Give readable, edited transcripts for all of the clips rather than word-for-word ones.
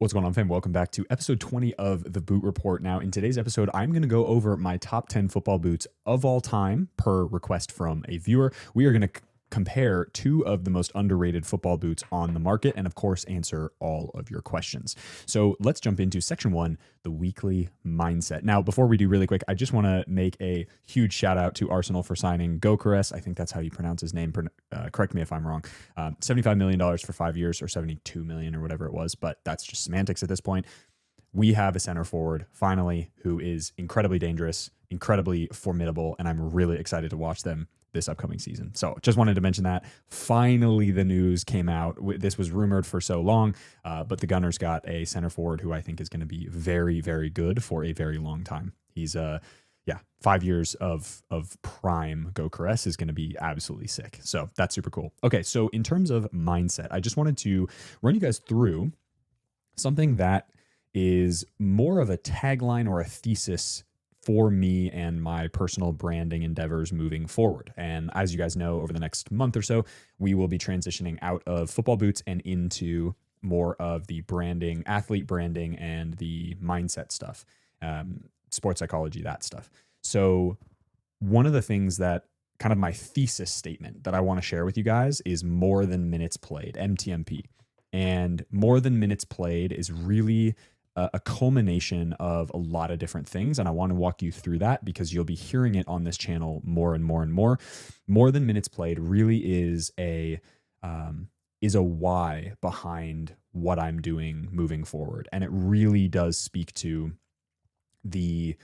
What's going on, fam? Welcome back to episode 20 of the Boot Report. Now, in today's episode, I'm going to go over my top 10 football boots of all time per request from a viewer. We are going to compare two of the most underrated football boots on the market and, of course, answer all of your questions. So let's jump into section one, the weekly mindset. Now, before we do really quick, I just want to make a huge shout out to Arsenal for signing Gyokeres. I think that's how you pronounce his name. Correct me if I'm wrong. $75 million for 5 years or $72 million or whatever it was, but that's just semantics at this point. We have a center forward, finally, who is incredibly dangerous, incredibly formidable, and I'm really excited to watch them this upcoming season. So just wanted to mention that. Finally, the news came out. This was rumored for so long, but the Gunners got a center forward who I think is going to be very, very good for a very long time. He's 5 years of prime Gyokeres is going to be absolutely sick. So that's super cool. Okay, so in terms of mindset, I just wanted to run you guys through something that is more of a tagline or a thesis for me and my personal branding endeavors moving forward. And as you guys know, over the next month or so, we will be transitioning out of football boots and into more of the branding, athlete branding, and the mindset stuff, sports psychology, that stuff. So one of the things that kind of my thesis statement that I want to share with you guys is more than minutes played, MTMP. And more than minutes played is really a culmination of a lot of different things. And I want to walk you through that because you'll be hearing it on this channel more and more and more. More than minutes played really is a why behind what I'm doing moving forward. And it really does speak to the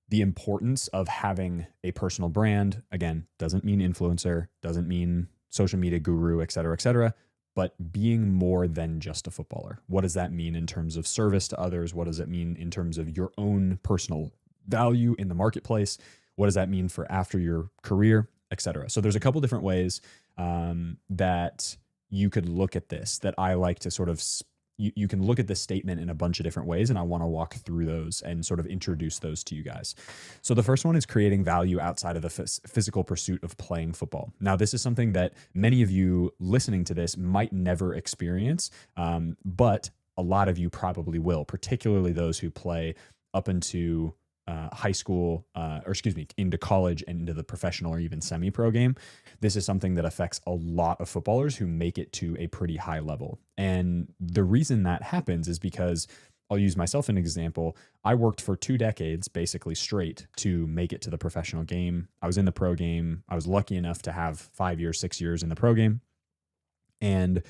importance of having a personal brand. Again, doesn't mean influencer, doesn't mean social media guru, et cetera, but being more than just a footballer. What does that mean in terms of service to others? What does it mean in terms of your own personal value in the marketplace? What does that mean for after your career, et cetera? So there's a couple different ways that you could look at this, that I like to sort of, you can look at this statement in a bunch of different ways, and I want to walk through those and sort of introduce those to you guys. So the first one is creating value outside of the physical pursuit of playing football. Now, this is something that many of you listening to this might never experience, but a lot of you probably will, particularly those who play up into high school, into college and into the professional or even semi-pro game. This is something that affects a lot of footballers who make it to a pretty high level. And the reason that happens is because, I'll use myself as an example. I worked for 2 decades, basically straight, to make it to the professional game. I was in the pro game. I was lucky enough to have 5 years, 6 years in the pro game. And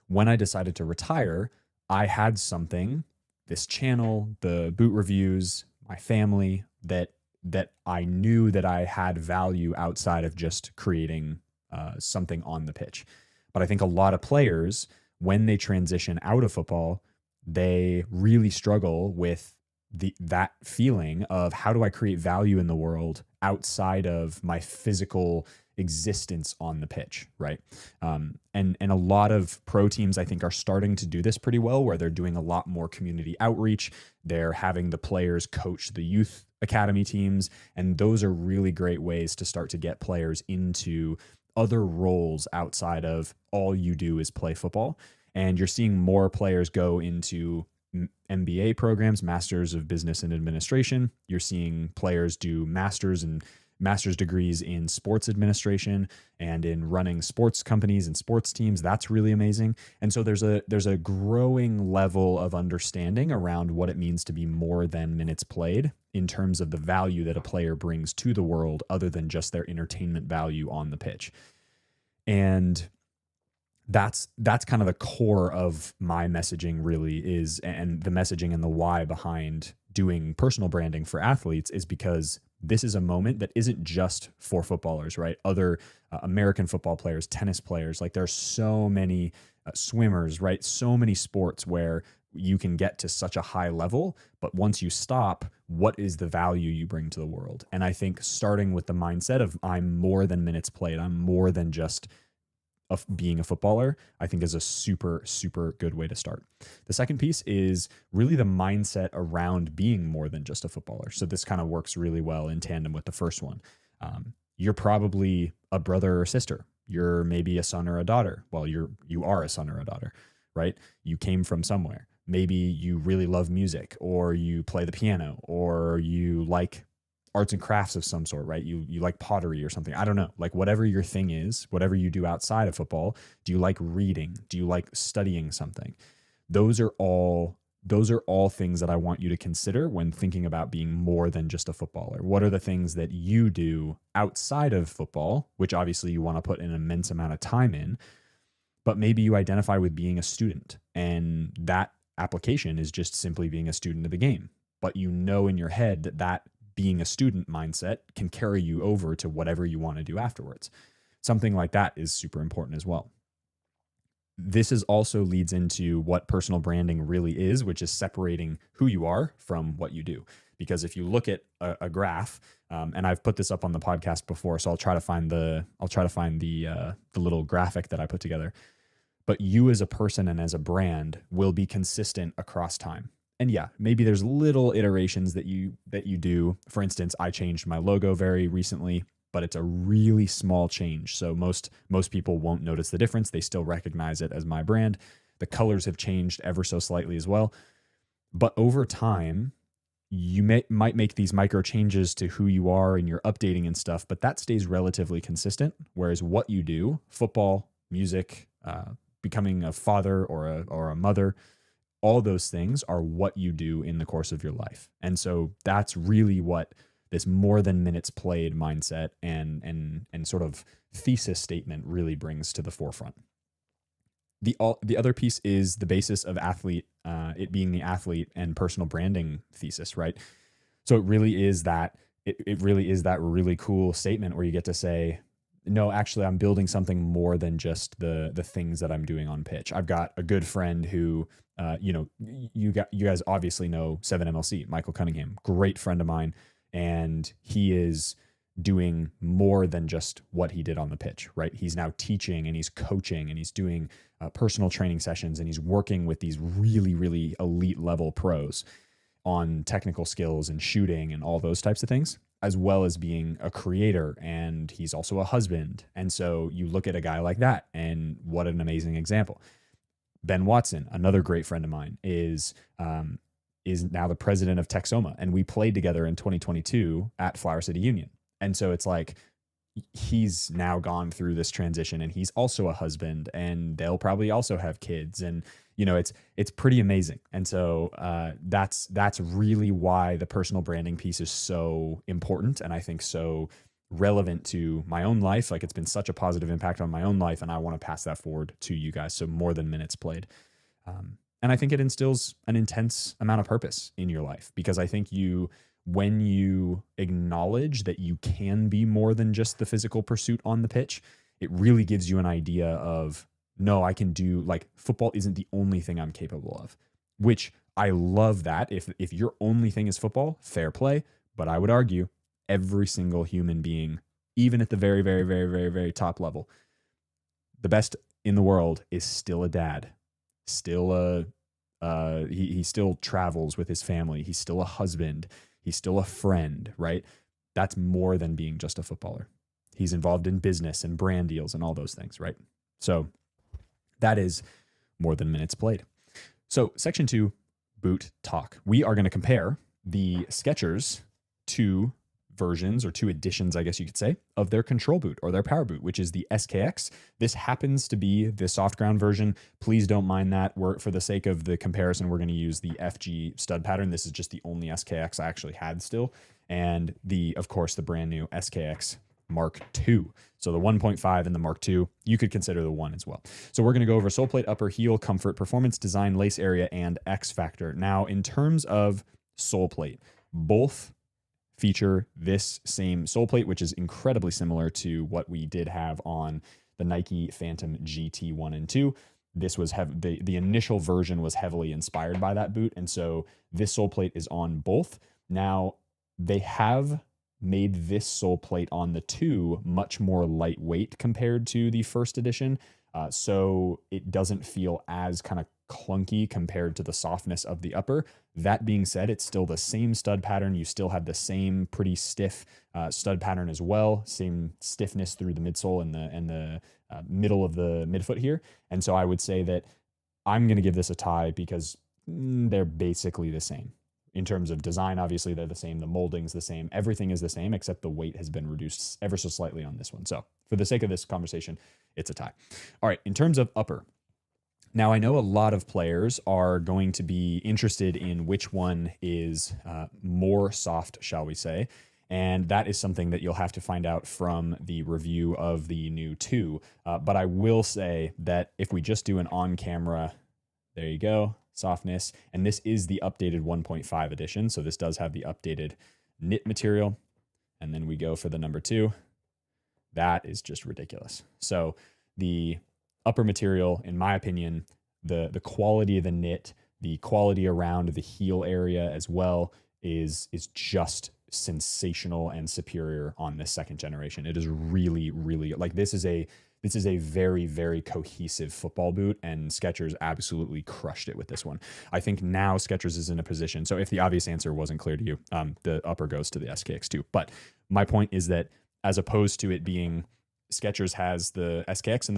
when I decided to retire, I had something, this channel, the boot reviews, my family, that I knew that I had value outside of just creating something on the pitch. But I think a lot of players, when they transition out of football, they really struggle with that feeling of, how do I create value in the world outside of my physical existence on the pitch, right? And a lot of pro teams, I think, are starting to do this pretty well, where they're doing a lot more community outreach. They're having the players coach the youth academy teams, and those are really great ways to start to get players into other roles outside of all you do is play football. And you're seeing more players go into MBA programs, Masters of Business and Administration. You're seeing players do master's degrees in sports administration and in running sports companies and sports teams. That's really amazing. And so there's a growing level of understanding around what it means to be more than minutes played in terms of the value that a player brings to the world other than just their entertainment value on the pitch. And that's kind of the core of my messaging really is, and the messaging and the why behind doing personal branding for athletes is because this is a moment that isn't just for footballers, right? Other American football players, tennis players, like there's so many swimmers, right? So many sports where you can get to such a high level, but once you stop, what is the value you bring to the world? And I think starting with the mindset of, I'm more than minutes played, I'm more than just of being a footballer, I think is a super, super good way to start. The second piece is really the mindset around being more than just a footballer. So this kind of works really well in tandem with the first one. You're probably a brother or sister. You're maybe a son or a daughter. Well, you are a son or a daughter, right? You came from somewhere. Maybe you really love music, or you play the piano, or you like arts and crafts of some sort, right? You like pottery or something. I don't know. Like whatever your thing is, whatever you do outside of football, do you like reading? Do you like studying something? Those are all things that I want you to consider when thinking about being more than just a footballer. What are the things that you do outside of football, which obviously you want to put an immense amount of time in, but maybe you identify with being a student, and that application is just simply being a student of the game. But you know in your head that being a student mindset can carry you over to whatever you want to do afterwards. Something like that is super important as well. This is also leads into what personal branding really is, which is separating who you are from what you do. Because if you look at a graph, and I've put this up on the podcast before, so I'll try to find the little graphic that I put together. But you as a person and as a brand will be consistent across time. And yeah, maybe there's little iterations that you do. For instance, I changed my logo very recently, but it's a really small change. So most people won't notice the difference. They still recognize it as my brand. The colors have changed ever so slightly as well. But over time, you might make these micro changes to who you are and you're updating and stuff, but that stays relatively consistent. Whereas what you do, football, music, becoming a father or a mother, all those things are what you do in the course of your life. And so that's really what this more than minutes played mindset and sort of thesis statement really brings to the forefront. The other piece is the basis of athlete, it being the athlete and personal branding thesis, right? So it really is that really cool statement where you get to say, no, actually, I'm building something more than just the things that I'm doing on pitch. I've got a good friend who, you guys obviously know 7MLC, Michael Cunningham, great friend of mine. And he is doing more than just what he did on the pitch, right? He's now teaching and he's coaching and he's doing personal training sessions, and he's working with these really, really elite level pros on technical skills and shooting and all those types of things, as well as being a creator. And he's also a husband. And so you look at a guy like that, and what an amazing example. Ben Watson, another great friend of mine, is now the president of Texoma, and we played together in 2022 at Flower City Union. And so it's like he's now gone through this transition, and he's also a husband, and they'll probably also have kids, and it's pretty amazing. And so that's really why the personal branding piece is so important, and I think so relevant to my own life. Like, it's been such a positive impact on my own life, and I want to pass that forward to you guys. So more than minutes played. And I think it instills an intense amount of purpose in your life, because I think when you acknowledge that you can be more than just the physical pursuit on the pitch, it really gives you an idea of, no, I can do, like, football isn't the only thing I'm capable of, which I love that. If your only thing is football, fair play. But I would argue every single human being, even at the very, very, very, very, very top level, the best in the world is still a dad. Still he still travels with his family. He's still a husband. He's still a friend, right? That's more than being just a footballer. He's involved in business and brand deals and all those things, right? So that is more than minutes played. So section 2, boot talk. We are going to compare the Skechers to versions, or 2 editions, I guess you could say, of their control boot or their power boot, which is the SKX. This happens to be the soft ground version. Please don't mind that. For the sake of the comparison, we're going to use the FG stud pattern. This is just the only SKX I actually had still. And of course, the brand new SKX Mark II. So the 1.5 and the Mark II, you could consider the 1 as well. So we're going to go over sole plate, upper heel, comfort, performance, design, lace area, and X factor. Now, in terms of sole plate, both feature this same sole plate, which is incredibly similar to what we did have on the Nike Phantom GT 1 and 2. This was the initial version was heavily inspired by that boot, and so this sole plate is on both. Now, they have made this sole plate on the 2 much more lightweight compared to the first edition, so it doesn't feel as kind of clunky compared to the softness of the upper. That being said, it's still the same stud pattern. You still have the same pretty stiff stud pattern as well, same stiffness through the midsole and the middle of the midfoot here. And so I would say that I'm going to give this a tie, because they're basically the same. In terms of design, obviously, they're the same. The molding's the same. Everything is the same, except the weight has been reduced ever so slightly on this one. So for the sake of this conversation, it's a tie. All right, in terms of upper. Now, I know a lot of players are going to be interested in which one is more soft, shall we say. And that is something that you'll have to find out from the review of the new 2. But I will say that if we just do an on-camera, there you go, softness. And this is the updated 1.5 edition. So this does have the updated knit material. And then we go for the number 2. That is just ridiculous. So the upper material, in my opinion, the quality of the knit, the quality around the heel area as well is just sensational and superior on this second generation. It is really, really like this is a very, very cohesive football boot, and Skechers absolutely crushed it with this one. I think now Skechers is in a position. So if the obvious answer wasn't clear to you, the upper goes to the SKX2. But my point is that as opposed to it being Skechers has the SKX and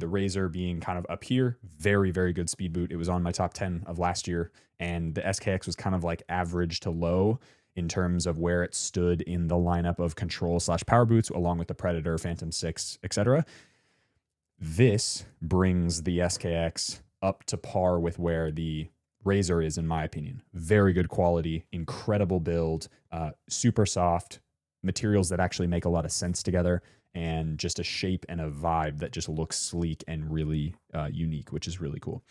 the Razor being kind of up here, very, very good speed boot. It was on my top 10 of last year, and the SKX was kind of like average to low in terms of where it stood in the lineup of control/power boots, along with the Predator, Phantom 6, etc. This brings the SKX up to par with where the Razor is, in my opinion. Very good quality, incredible build, super soft, materials that actually make a lot of sense together, and just a shape and a vibe that just looks sleek and really unique, which is really cool.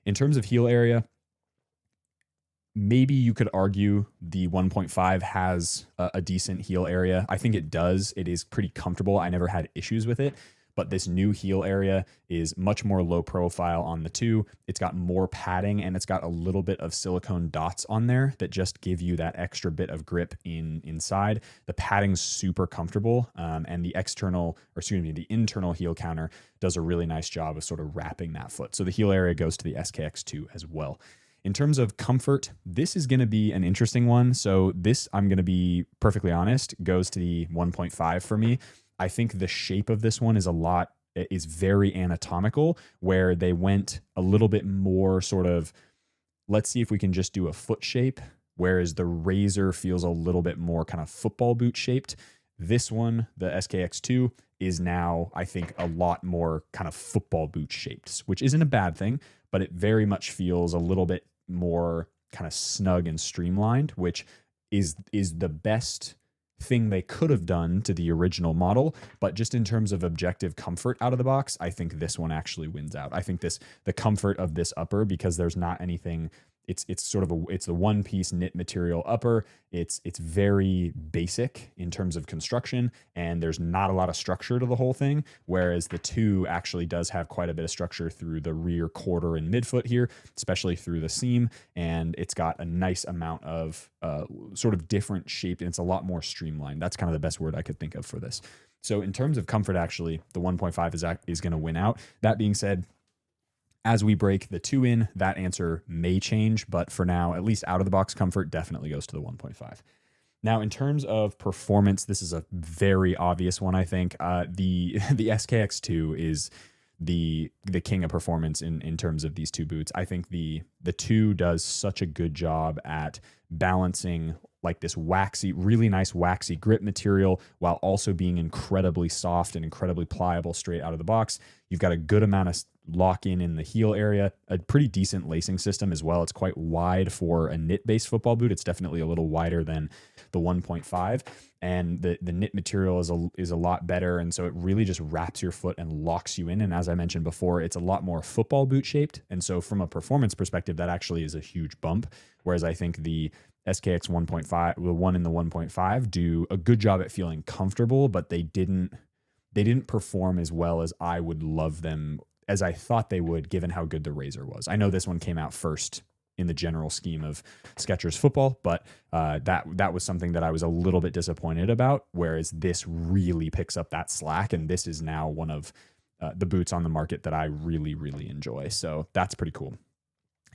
In terms of heel area, maybe you could argue the 1.5 has a decent heel area. I think it does. It is pretty comfortable. I never had issues with it. But this new heel area is much more low profile on the 2. It's got more padding, and it's got a little bit of silicone dots on there that just give you that extra bit of grip inside. The padding's super comfortable, and the internal heel counter does a really nice job of sort of wrapping that foot. So the heel area goes to the SKX2 as well. In terms of comfort, this is going to be an interesting one. So this, I'm going to be perfectly honest, goes to the 1.5 for me. I think the shape of this one is very anatomical, where they went a little bit more sort of, let's see if we can just do a foot shape, whereas the Razor feels a little bit more kind of football boot shaped. This one, the SKX2, is now, I think, a lot more kind of football boot shaped, which isn't a bad thing, but it very much feels a little bit more kind of snug and streamlined, which is the best thing they could have done to the original model. But just in terms of objective comfort out of the box, I think this one actually wins out. I think the comfort of this upper, because there's not anything, it's the one piece knit material upper. It's very basic in terms of construction, and there's not a lot of structure to the whole thing. Whereas the 2 actually does have quite a bit of structure through the rear quarter and midfoot here, especially through the seam. And it's got a nice amount of sort of different shape, and it's a lot more streamlined. That's kind of the best word I could think of for this. So in terms of comfort, actually, the 1.5 is going to win out. That being said, as we break the 2 in, that answer may change, but for now, at least out of the box comfort definitely goes to the 1.5. Now, in terms of performance, this is a very obvious one, I think. The SKX2 is the king of performance in terms of these 2 boots. I think the 2 does such a good job at balancing like this really nice waxy grip material while also being incredibly soft and incredibly pliable straight out of the box. You've got a good amount of lock in the heel area, a pretty decent lacing system as well. It's quite wide for a knit-based football boot. It's definitely a little wider than the 1.5, and the knit material is a lot better, and so it really just wraps your foot and locks you in. And as I mentioned before, it's a lot more football boot shaped, and so from a performance perspective, that actually is a huge bump. Whereas I think the SKX 1.5, the one in the 1.5, do a good job at feeling comfortable, but they didn't perform as well as I would love them, as I thought they would, given how good the Razor was. I know this one came out first in the general scheme of Skechers football, but that was something that I was a little bit disappointed about, whereas this really picks up that slack, and this is now one of the boots on the market that I really, really enjoy. So that's pretty cool.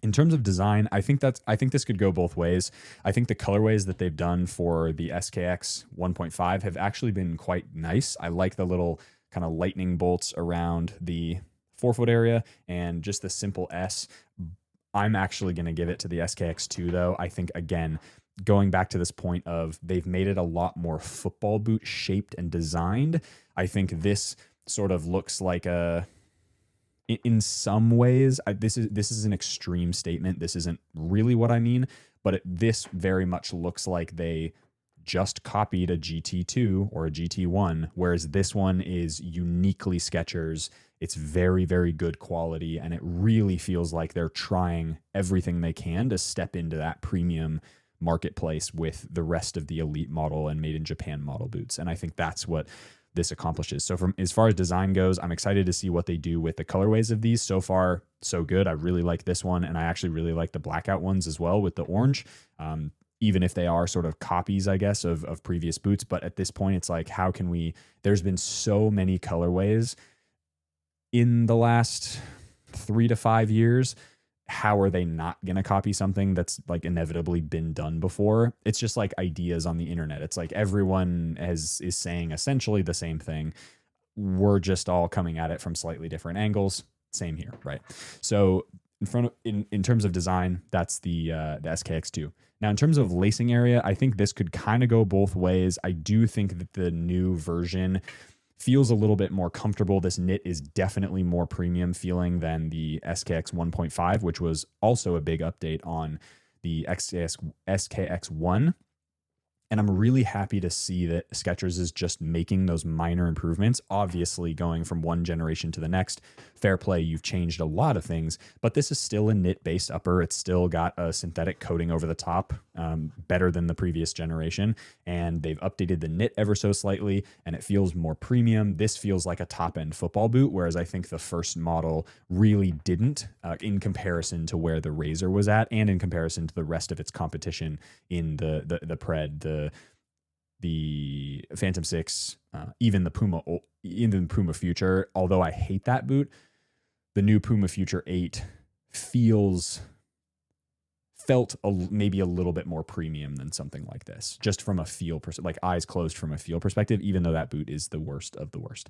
In terms of design, I think this could go both ways. I think the colorways that they've done for the SKX 1.5 have actually been quite nice. I like the little kind of lightning bolts around the forefoot area and just the simple S. I'm actually going to give it to the SKX2 though. I think, again, going back to this point of they've made it a lot more football boot shaped and designed. I think this sort of looks like in some ways, this is an extreme statement. This isn't really what I mean, but this very much looks like they just copied a GT2 or a GT1, whereas this one is uniquely Skechers. It's very, very good quality, and it really feels like they're trying everything they can to step into that premium marketplace with the rest of the elite model and made in Japan model boots. And I think that's what this accomplishes. So from as far as design goes, I'm excited to see what they do with the colorways of these. So far, so good. I really like this one, and I actually really like the blackout ones as well with the orange. Even if they are sort of copies, I guess, of previous boots. But at this point, it's like, how can we, there's been so many colorways in the last 3 to 5 years. How are they not going to copy something that's like inevitably been done before? It's just like ideas on the internet. It's like everyone is saying essentially the same thing. We're just all coming at it from slightly different angles. Same here, right? So in terms of design, that's the SKX2. Now, in terms of lacing area, I think this could kind of go both ways. I do think that the new version feels a little bit more comfortable. This knit is definitely more premium feeling than the SKX 1.5, which was also a big update on the SKX1. And I'm really happy to see that Skechers is just making those minor improvements. Obviously, going from one generation to the next, fair play, you've changed a lot of things, but this is still a knit-based upper. It's still got a synthetic coating over the top, better than the previous generation. And they've updated the knit ever so slightly, and it feels more premium. This feels like a top-end football boot, whereas I think the first model really didn't, in comparison to where the Razor was at, and in comparison to the rest of its competition in the Pred, the Phantom 6, even the Puma Future. Although I hate that boot, the new Puma Future 8 felt maybe a little bit more premium than something like this, just from a feel like eyes closed from a feel perspective, even though that boot is the worst of the worst.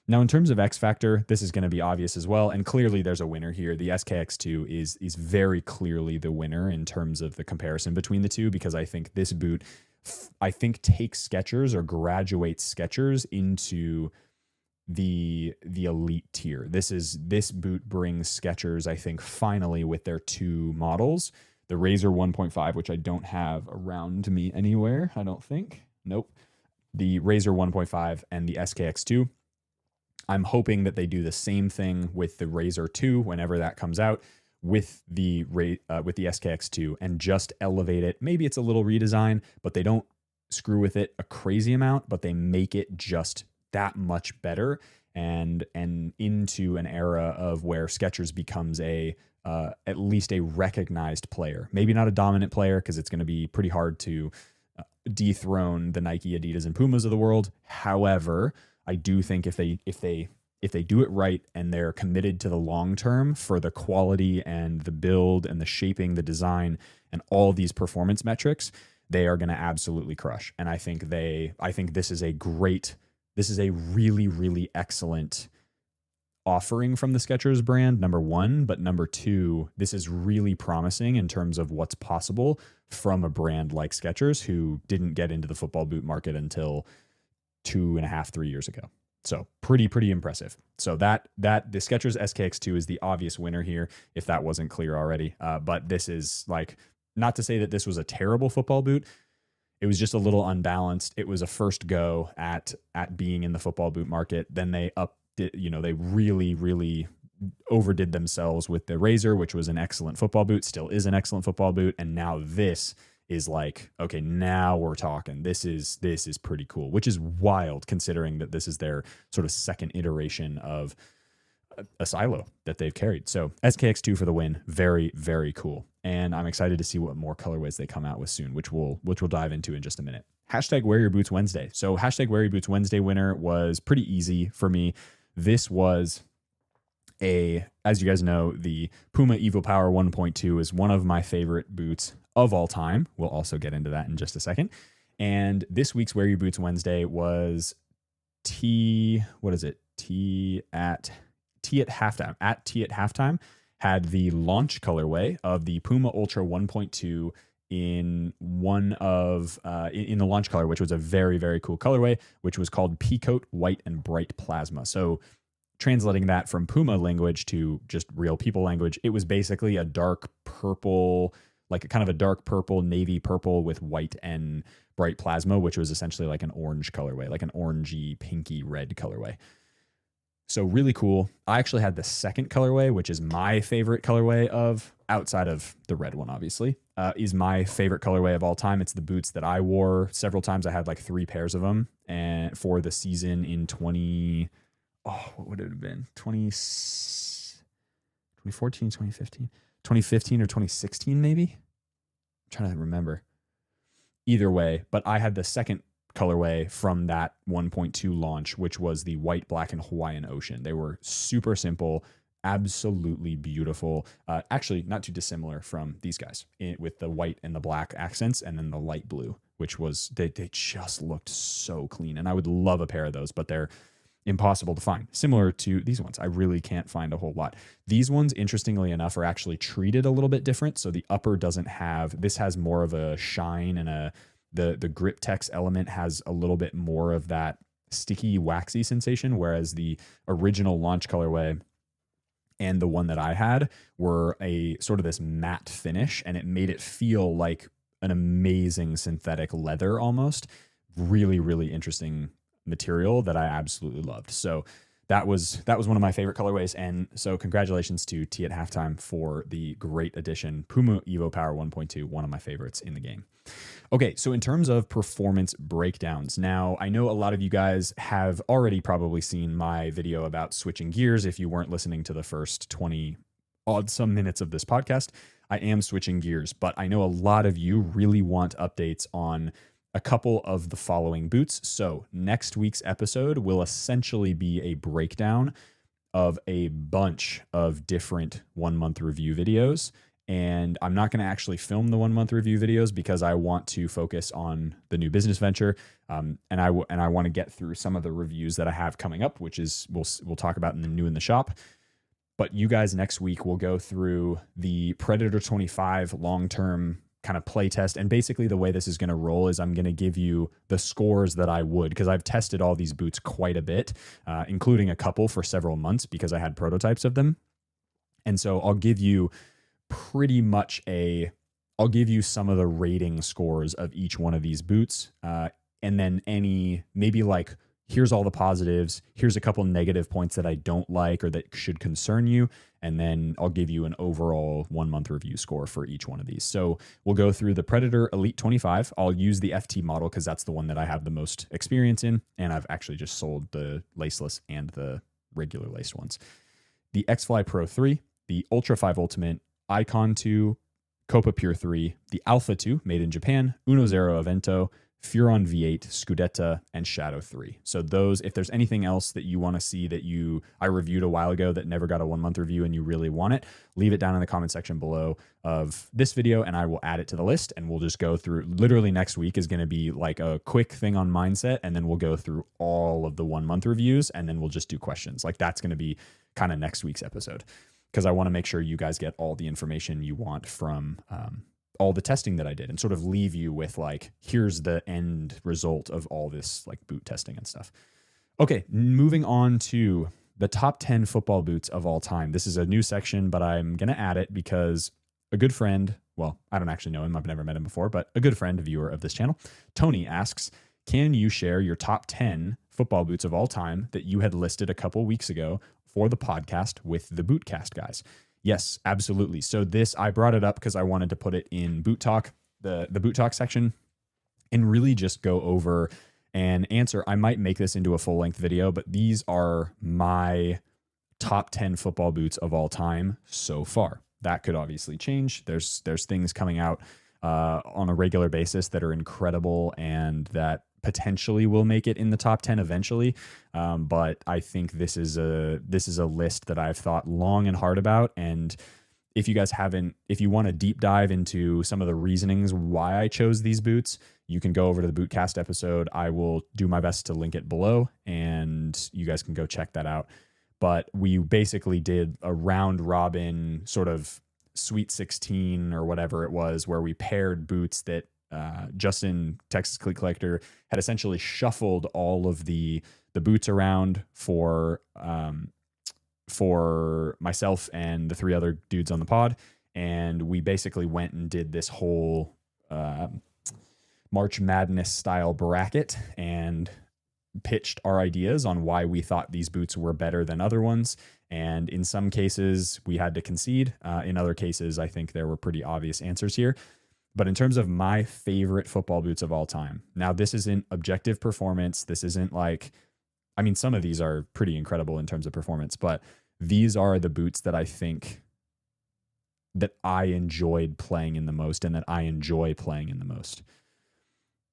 Now, in terms of X Factor, this is going to be obvious as well, and clearly there's a winner here. The SKX2 is very clearly the winner in terms of the comparison between the two, because I think this boot, takes Skechers or graduates Skechers into the elite tier. This boot brings Skechers, I think, finally with their two models, the Razor 1.5, which I don't have around me anywhere, I don't think. Nope. The Razor 1.5 and the SKX2. I'm hoping that they do the same thing with the Razor 2 whenever that comes out with the SKX2 and just elevate it. Maybe it's a little redesign, but they don't screw with it a crazy amount, but they make it just that much better and into an era of where Skechers becomes at least a recognized player. Maybe not a dominant player, because it's going to be pretty hard to dethrone the Nike, Adidas, and Pumas of the world. However, I do think if they do it right and they're committed to the long term for the quality and the build and the shaping, the design, and all these performance metrics, they are going to absolutely crush. And I think this is a really, really excellent offering from the Skechers brand, number one. But number two, this is really promising in terms of what's possible from a brand like Skechers, who didn't get into the football boot market until 2.5, 3 years ago. So pretty impressive. So the Skechers SKX2 is the obvious winner here, if that wasn't clear already. But this is like, not to say that this was a terrible football boot. It was just a little unbalanced. It was a first go at being in the football boot market. Then they they really overdid themselves with the Razor, which was an excellent football boot, still is an excellent football boot. And now this is like, okay, now we're talking. This is pretty cool, which is wild considering that this is their sort of second iteration of a silo that they've carried. So SKX2 for the win. Very, very cool. And I'm excited to see what more colorways they come out with soon, which we'll dive into in just a minute. Hashtag Wear Your Boots Wednesday. So hashtag Wear Your Boots Wednesday winner was pretty easy for me. This was as you guys know, the Puma Evo Power 1.2 is one of my favorite boots of all time. We'll also get into that in just a second. And this week's Wear Your Boots Wednesday was Tea at halftime. had the launch colorway of the Puma Ultra 1.2 in in the launch color, which was a very, very cool colorway, which was called Peacoat White and Bright Plasma. So translating that from Puma language to just real people language, it was basically a dark purple, like kind of a dark purple, navy purple with white and bright plasma, which was essentially like an orange colorway, like an orangey, pinky red colorway. So really cool. I actually had the second colorway, which is my favorite colorway outside of the red one, obviously, is my favorite colorway of all time. It's the boots that I wore several times. I had like 3 pairs of them, and for the season in what would it have been? 2014, 2015, 2015 or 2016, maybe? I'm trying to remember. Either way, but I had the second colorway from that 1.2 launch, which was the white, black, and Hawaiian Ocean. They were super simple, absolutely beautiful. Actually, not too dissimilar from these guys with the white and the black accents, and then the light blue, which was, they just looked so clean. And I would love a pair of those, but they're impossible to find. Similar to these ones, I really can't find a whole lot. These ones, interestingly enough, are actually treated a little bit different. So the upper doesn't have, this has more of a shine, and the grip tex element has a little bit more of that sticky, waxy sensation, whereas the original launch colorway and the one that I had were a sort of this matte finish, and it made it feel like an amazing synthetic leather almost. Really, really interesting material that I absolutely loved. So that was one of my favorite colorways. And so congratulations to T at Halftime for the great addition. Puma Evo Power 1.2, one of my favorites in the game. Okay, so in terms of performance breakdowns, now I know a lot of you guys have already probably seen my video about switching gears. If you weren't listening to the first 20 odd some minutes of this podcast, I am switching gears, but I know a lot of you really want updates on a couple of the following boots. So next week's episode will essentially be a breakdown of a bunch of different 1 month review videos. And I'm not going to actually film the 1 month review videos because I want to focus on the new business venture. And I want to get through some of the reviews that I have coming up, which is we'll talk about in the new in the shop. But you guys next week will go through the Predator 25 long-term kind of play test. And basically the way this is going to roll is I'm going to give you the scores that I would, because I've tested all these boots quite a bit, including a couple for several months because I had prototypes of them. And so I'll give you I'll give you some of the rating scores of each one of these boots. And then maybe like, here's all the positives, here's a couple negative points that I don't like or that should concern you. And then I'll give you an overall 1 month review score for each one of these. So we'll go through the Predator Elite 25. I'll use the FT model because that's the one that I have the most experience in. And I've actually just sold the laceless and the regular laced ones. The X-Fly Pro 3, the Ultra 5 Ultimate, Icon 2, Copa Pure 3, the Alpha 2 made in Japan, Uno Zero Evento, Furon V8, Scudetta, and Shadow 3. So those, if there's anything else that you want to see that I reviewed a while ago that never got a 1 month review and you really want it, leave it down in the comment section below of this video and I will add it to the list, and we'll just go through. Literally next week is going to be like a quick thing on mindset, and then we'll go through all of the 1 month reviews, and then we'll just do questions. Like that's going to be kind of next week's episode, because I want to make sure you guys get all the information you want from all the testing that I did, and sort of leave you with like, here's the end result of all this like boot testing and stuff. Okay, moving on to the top 10 football boots of all time. This is a new section, but I'm going to add it because a good friend, well, I don't actually know him, I've never met him before, but a good friend, a viewer of this channel, Tony, asks, can you share your top 10 football boots of all time that you had listed a couple weeks ago for the podcast with the Bootcast guys? Yes, absolutely. So I brought it up because I wanted to put it in Boot Talk, the Boot Talk section, and really just go over and answer. I might make this into a full length video, but these are my top 10 football boots of all time so far. That could obviously change. There's things coming out on a regular basis that are incredible and that potentially will make it in the top 10 eventually. But I think this is a list that I've thought long and hard about. And if you guys if you want to deep dive into some of the reasonings why I chose these boots, you can go over to the Bootcast episode. I will do my best to link it below and you guys can go check that out. but we basically did a round robin sort of Sweet 16 or whatever it was, where we paired boots that Justin, Texas Cleat Collector, had essentially shuffled all of the boots around for myself and the 3 other dudes on the pod. And we basically went and did this whole March Madness style bracket and pitched our ideas on why we thought these boots were better than other ones. And in some cases, we had to concede. In other cases, I think there were pretty obvious answers here. But in terms of my favorite football boots of all time, now this isn't objective performance. This isn't like, I mean, some of these are pretty incredible in terms of performance, but these are the boots that I think that I enjoyed playing in the most and that I enjoy playing in the most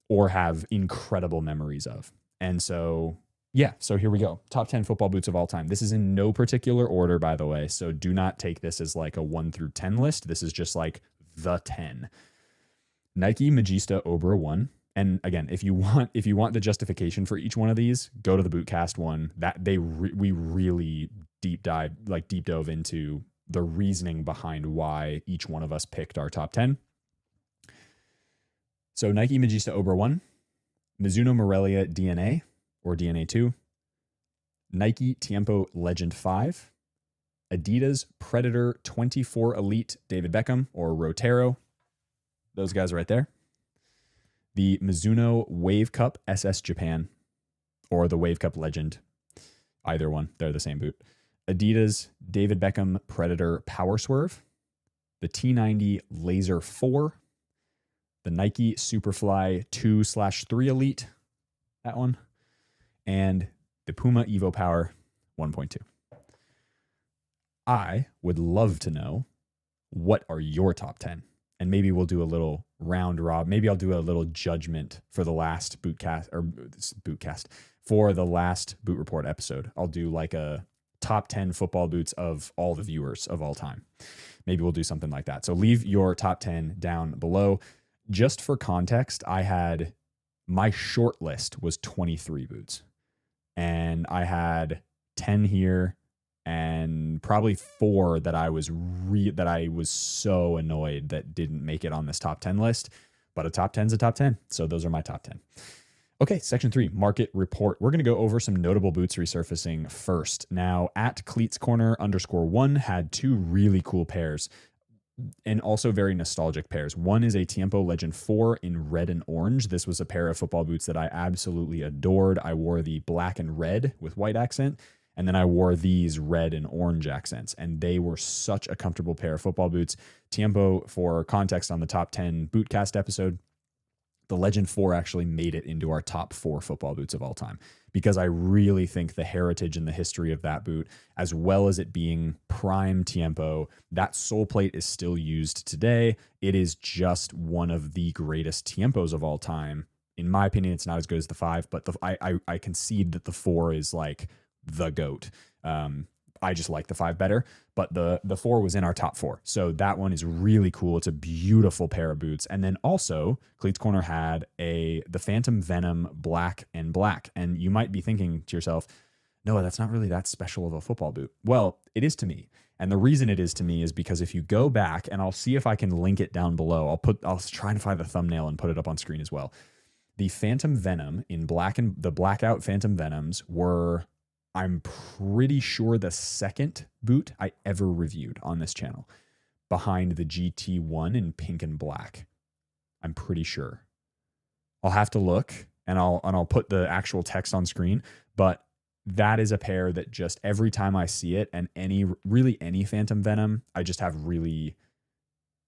or have incredible memories of. And so, yeah, so here we go. Top 10 football boots of all time. This is in no particular order, by the way. So do not take this as like a 1 through 10 list. This is just like the 10. Nike Magista Obra 1. And again, if you want the justification for each one of these, go to the Bootcast one. That we really deep dove into the reasoning behind why each one of us picked our top 10. So Nike Magista Obra 1, Mizuno Morelia DNA or DNA 2, Nike Tiempo Legend 5, Adidas Predator 24 Elite David Beckham or Rotero. Those guys right there. The Mizuno Wave Cup SS Japan or the Wave Cup Legend. Either one. They're the same boot. Adidas David Beckham Predator Power Swerve. The T90 Laser 4. The Nike Superfly 2/3 Elite. That one. And the Puma Evo Power 1.2. I would love to know, what are your top 10? And maybe we'll do a little round rob. Maybe I'll do a little judgment for the last for the last Boot Report episode. I'll do like a top 10 football boots of all the viewers of all time. Maybe we'll do something like that. So leave your top 10 down below. Just for context, my short list was 23 boots. And I had 10 here and probably 4 that I was so annoyed that didn't make it on this top 10 list. But a top 10 is a top 10. So those are my top 10. Okay, section 3, market report. We're going to go over some notable boots resurfacing first. Now, at Cleats Corner _1 had 2 really cool pairs and also very nostalgic pairs. One is a Tiempo Legend 4 in red and orange. This was a pair of football boots that I absolutely adored. I wore the black and red with white accent, and then I wore these red and orange accents, and they were such a comfortable pair of football boots. Tiempo, for context on the top 10 Bootcast episode, the Legend 4 actually made it into our top 4 football boots of all time because I really think the heritage and the history of that boot, as well as it being prime Tiempo, that sole plate is still used today. It is just one of the greatest Tiempos of all time. In my opinion, it's not as good as the 5, but I concede that the 4 is like the GOAT. I just like the 5 better, but the 4 was in our top 4. So that one is really cool. It's a beautiful pair of boots. And then also Cleats Corner had the Phantom Venom black and black. And you might be thinking to yourself, no, that's not really that special of a football boot. Well, it is to me. And the reason it is to me is because if you go back, and I'll see if I can link it down below, I'll try and find the thumbnail and put it up on screen as well. The Phantom Venom in black and the blackout Phantom Venoms were, I'm pretty sure, the second boot I ever reviewed on this channel, behind the GT1 in pink and black. I'm pretty sure. I'll have to look, and I'll put the actual text on screen, but that is a pair that just every time I see it, and any Phantom Venom, I just have really,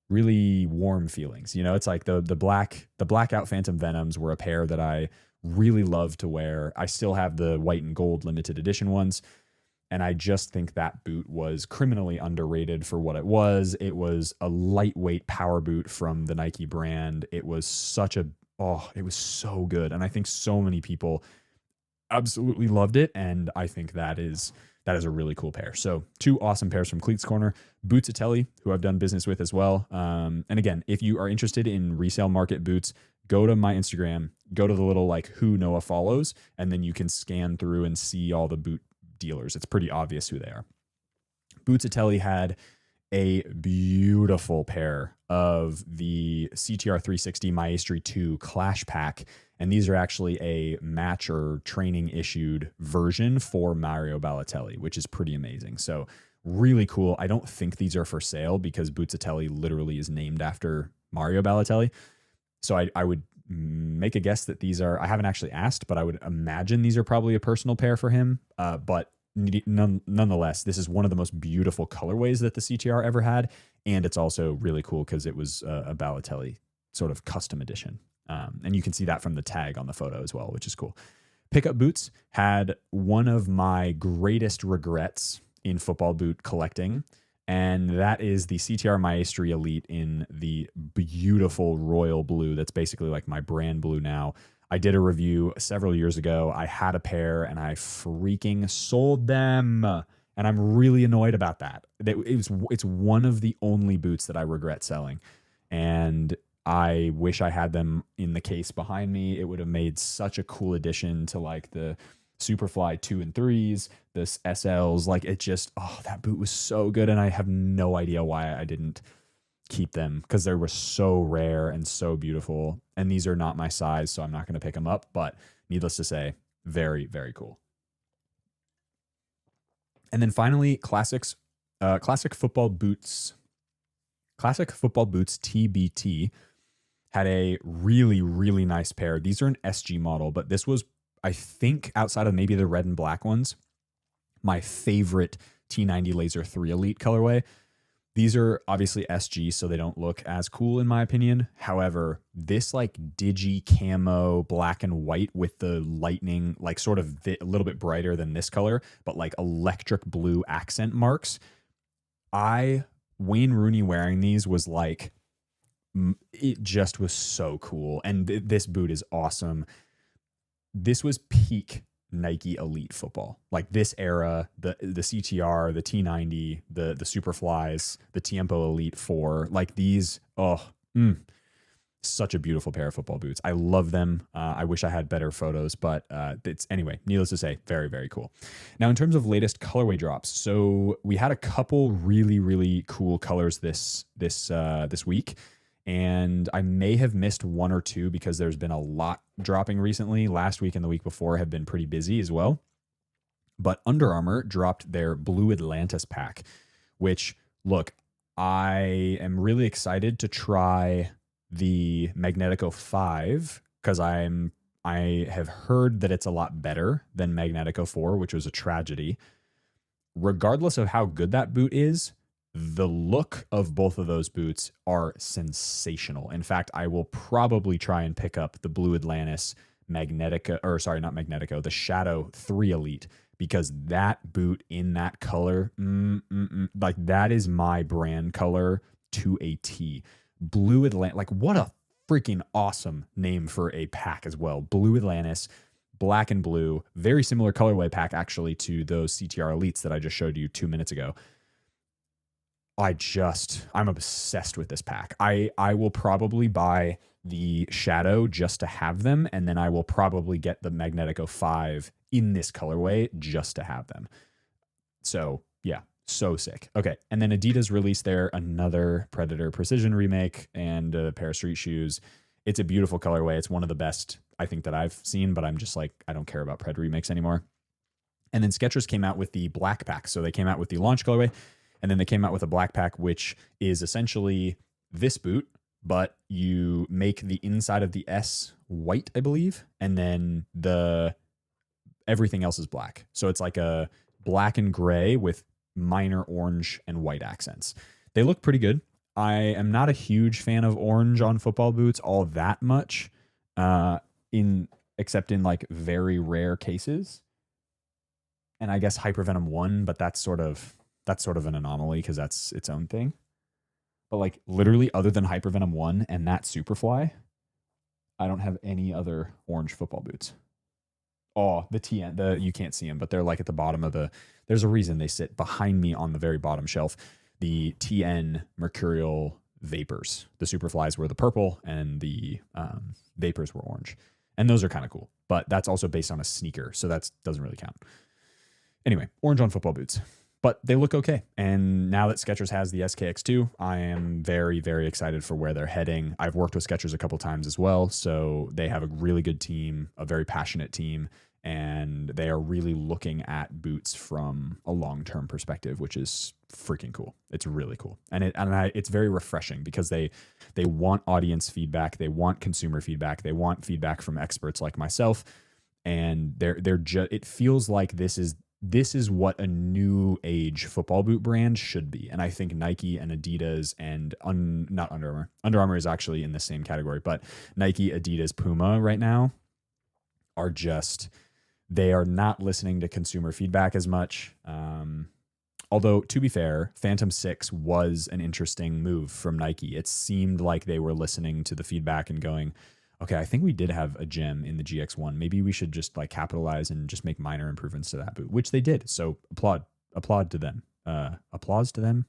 really warm feelings. You know, it's like the blackout Phantom Venoms were a pair that I really love to wear. I still have the white and gold limited edition ones, and I just think that boot was criminally underrated for what it was. It was a lightweight power boot from the Nike brand. It was it was so good, and I think so many people absolutely loved it, and I think that is a really cool pair. So 2 awesome pairs from Cleats Corner. Bootsatelli, who I've done business with as well. And again, if you are interested in resale market boots, go to my Instagram, go to the little like who Noah follows, and then you can scan through and see all the boot dealers. It's pretty obvious who they are. Bootsatelli had a beautiful pair of the CTR 360 Maestri 2 Clash Pack. And these are actually a match or training issued version for Mario Balotelli, which is pretty amazing. So really cool. I don't think these are for sale because Bootsatelli literally is named after Mario Balotelli. So I would make a guess that these are, I haven't actually asked, but I would imagine these are probably a personal pair for him. But nonetheless, this is one of the most beautiful colorways that the CTR ever had. And it's also really cool because it was a Balotelli sort of custom edition. And you can see that from the tag on the photo as well, which is cool. Pickup boots had one of my greatest regrets in football boot collecting, and that is the CTR Maestri Elite in the beautiful royal blue. That's basically like my brand blue now. I did a review several years ago. I had a pair and I freaking sold them. And I'm really annoyed about that. It's one of the only boots that I regret selling. And I wish I had them in the case behind me. It would have made such a cool addition to like the Superfly 2 and 3s, this SLs. Like it just, oh, that boot was so good. And I have no idea why I didn't keep them because they were so rare and so beautiful. And these are not my size, so I'm not going to pick them up. But needless to say, very, very cool. And then finally, classic football boots TBT had a really, really nice pair. These are an SG model, but this was, I think, outside of maybe the red and black ones, my favorite T90 Laser 3 Elite colorway. These are obviously SG, so they don't look as cool in my opinion. However, this like digi camo black and white with the lightning, like sort of a little bit brighter than this color, but like electric blue accent marks. Wayne Rooney wearing these was like, it just was so cool. And this boot is awesome. This was peak Nike Elite football. Like this era, the CTR, the T90, the Superflies, the Tiempo Elite 4, like these, such a beautiful pair of football boots. I love them. I wish I had better photos, but it's anyway, needless to say, very, very cool. Now, in terms of latest colorway drops, so we had a couple really, really cool colors this week. And I may have missed one or two because there's been a lot dropping recently. Last week and the week before have been pretty busy as well. But Under Armour dropped their Blue Atlantis pack, which, look, I am really excited to try the Magnetico 5 because I have heard that it's a lot better than Magnetico 4, which was a tragedy. Regardless of how good that boot is, the look of both of those boots are sensational. In fact, I will probably try and pick up the Blue Atlantis the Shadow 3 Elite, because that boot in that color, like that is my brand color to a T. Blue Atlantis, like what a freaking awesome name for a pack as well. Blue Atlantis, black and blue, very similar colorway pack actually to those CTR Elites that I just showed you 2 minutes ago. I'm obsessed with this pack. I will probably buy the Shadow just to have them, and then I will probably get the Magnetico 5 in this colorway just to have them. So yeah, so sick. Okay, and then Adidas released another Predator Precision remake and a pair of street shoes. It's a beautiful colorway. It's one of the best I think that I've seen, but I'm just like, I don't care about Pred remakes anymore. And then Skechers came out with the black pack. So they came out with the launch colorway, and then they came out with a black pack, which is essentially this boot, but you make the inside of the S white, I believe, and then everything else is black. So it's like a black and gray with minor orange and white accents. They look pretty good. I am not a huge fan of orange on football boots all that much, except in like very rare cases. And I guess Hypervenom 1, but that's sort of an anomaly because that's its own thing. But like literally other than Hypervenom 1 and that Superfly, I don't have any other orange football boots. Oh, the TN, you can't see them, but they're like at the bottom of there's a reason they sit behind me on the very bottom shelf. The TN Mercurial Vapors. The Superflies were the purple and the Vapors were orange. And those are kind of cool, but that's also based on a sneaker, so that doesn't really count. Anyway, orange on football boots. But they look okay. And now that Skechers has the SKX2, I am very, very excited for where they're heading. I've worked with Skechers a couple times as well. So they have a really good team, a very passionate team, and they are really looking at boots from a long-term perspective, which is freaking cool. It's really cool. And it's very refreshing because they want audience feedback. They want consumer feedback. They want feedback from experts like myself. And it feels like this is what a new age football boot brand should be. And I think Nike and Adidas and not Under Armour. Under Armour is actually in the same category, but Nike, Adidas, Puma right now are they are not listening to consumer feedback as much. Although, to be fair, Phantom 6 was an interesting move from Nike. It seemed like they were listening to the feedback and going, okay, I think we did have a gem in the GX1. Maybe we should just like capitalize and just make minor improvements to that boot, which they did. So applaud to them. Applause to them.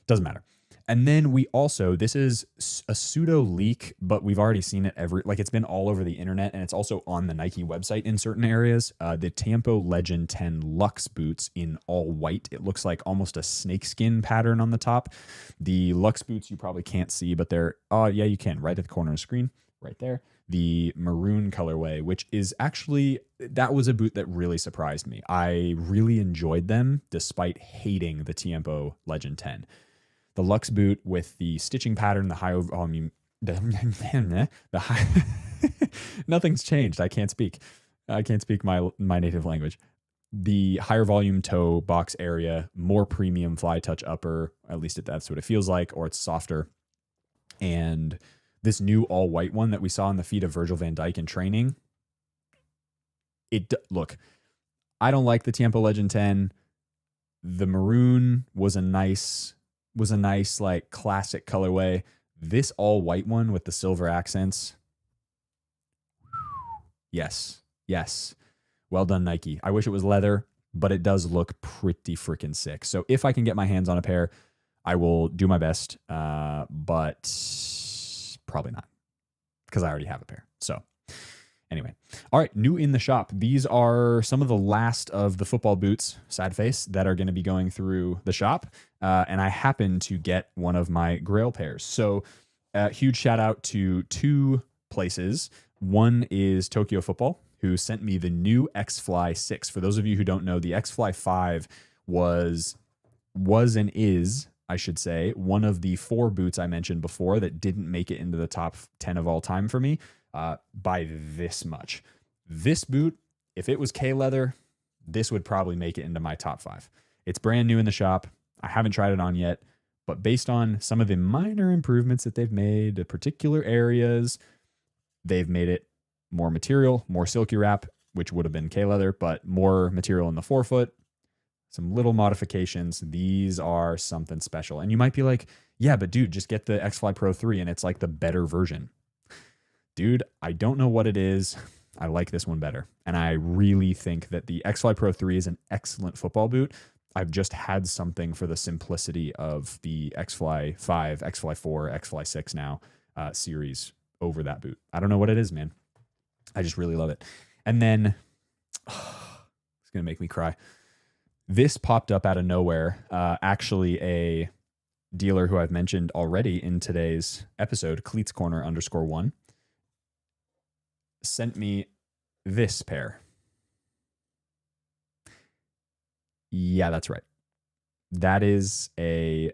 Doesn't matter. And then this is a pseudo leak, but we've already seen it it's been all over the internet, and it's also on the Nike website in certain areas. The Tiempo Legend 10 Luxe boots in all white. It looks like almost a snakeskin pattern on the top. The Luxe boots you probably can't see, but yeah, you can, right at the corner of the screen, right there. The maroon colorway, which is actually, that was a boot that really surprised me. I really enjoyed them despite hating the Tiempo Legend 10. The Luxe boot with the stitching pattern, the high volume, nothing's changed. I can't speak my native language. The higher volume toe box area, more premium fly touch upper, at least that's what it feels like, or it's softer. And this new all white one that we saw on the feet of Virgil van Dijk in training. Look, I don't like the Tiempo Legend 10. The maroon was a nice like classic colorway. This all white one with the silver accents. Yes. Well done, Nike. I wish it was leather, but it does look pretty freaking sick. So if I can get my hands on a pair, I will do my best, but probably not because I already have a pair. So anyway, all right, new in the shop. These are some of the last of the football boots, sad face, that are going to be going through the shop. And I happen to get one of my Grail pairs. So huge shout out to two places. One is Tokyo Football, who sent me the new X-Fly 6. For those of you who don't know, the X-Fly 5 was and is, I should say, one of the 4 boots I mentioned before that didn't make it into the top 10 of all time for me. By this much. This boot, if it was K leather, this would probably make it into my top 5. It's brand new in the shop. I haven't tried it on yet, but based on some of the minor improvements that they've made to particular areas, they've made it more material, more silky wrap, which would have been K leather, but more material in the forefoot, some little modifications. These are something special. And you might be like, yeah, but dude, just get the X-Fly Pro 3 and it's like the better version. Dude, I don't know what it is. I like this one better. And I really think that the X-Fly Pro 3 is an excellent football boot. I've just had something for the simplicity of the X-Fly 5, X-Fly 4, X-Fly 6 now series over that boot. I don't know what it is, man. I just really love it. And then, it's going to make me cry. This popped up out of nowhere. Actually, a dealer who I've mentioned already in today's episode, Cleats Corner _1, sent me this pair. Yeah, that's right. That is a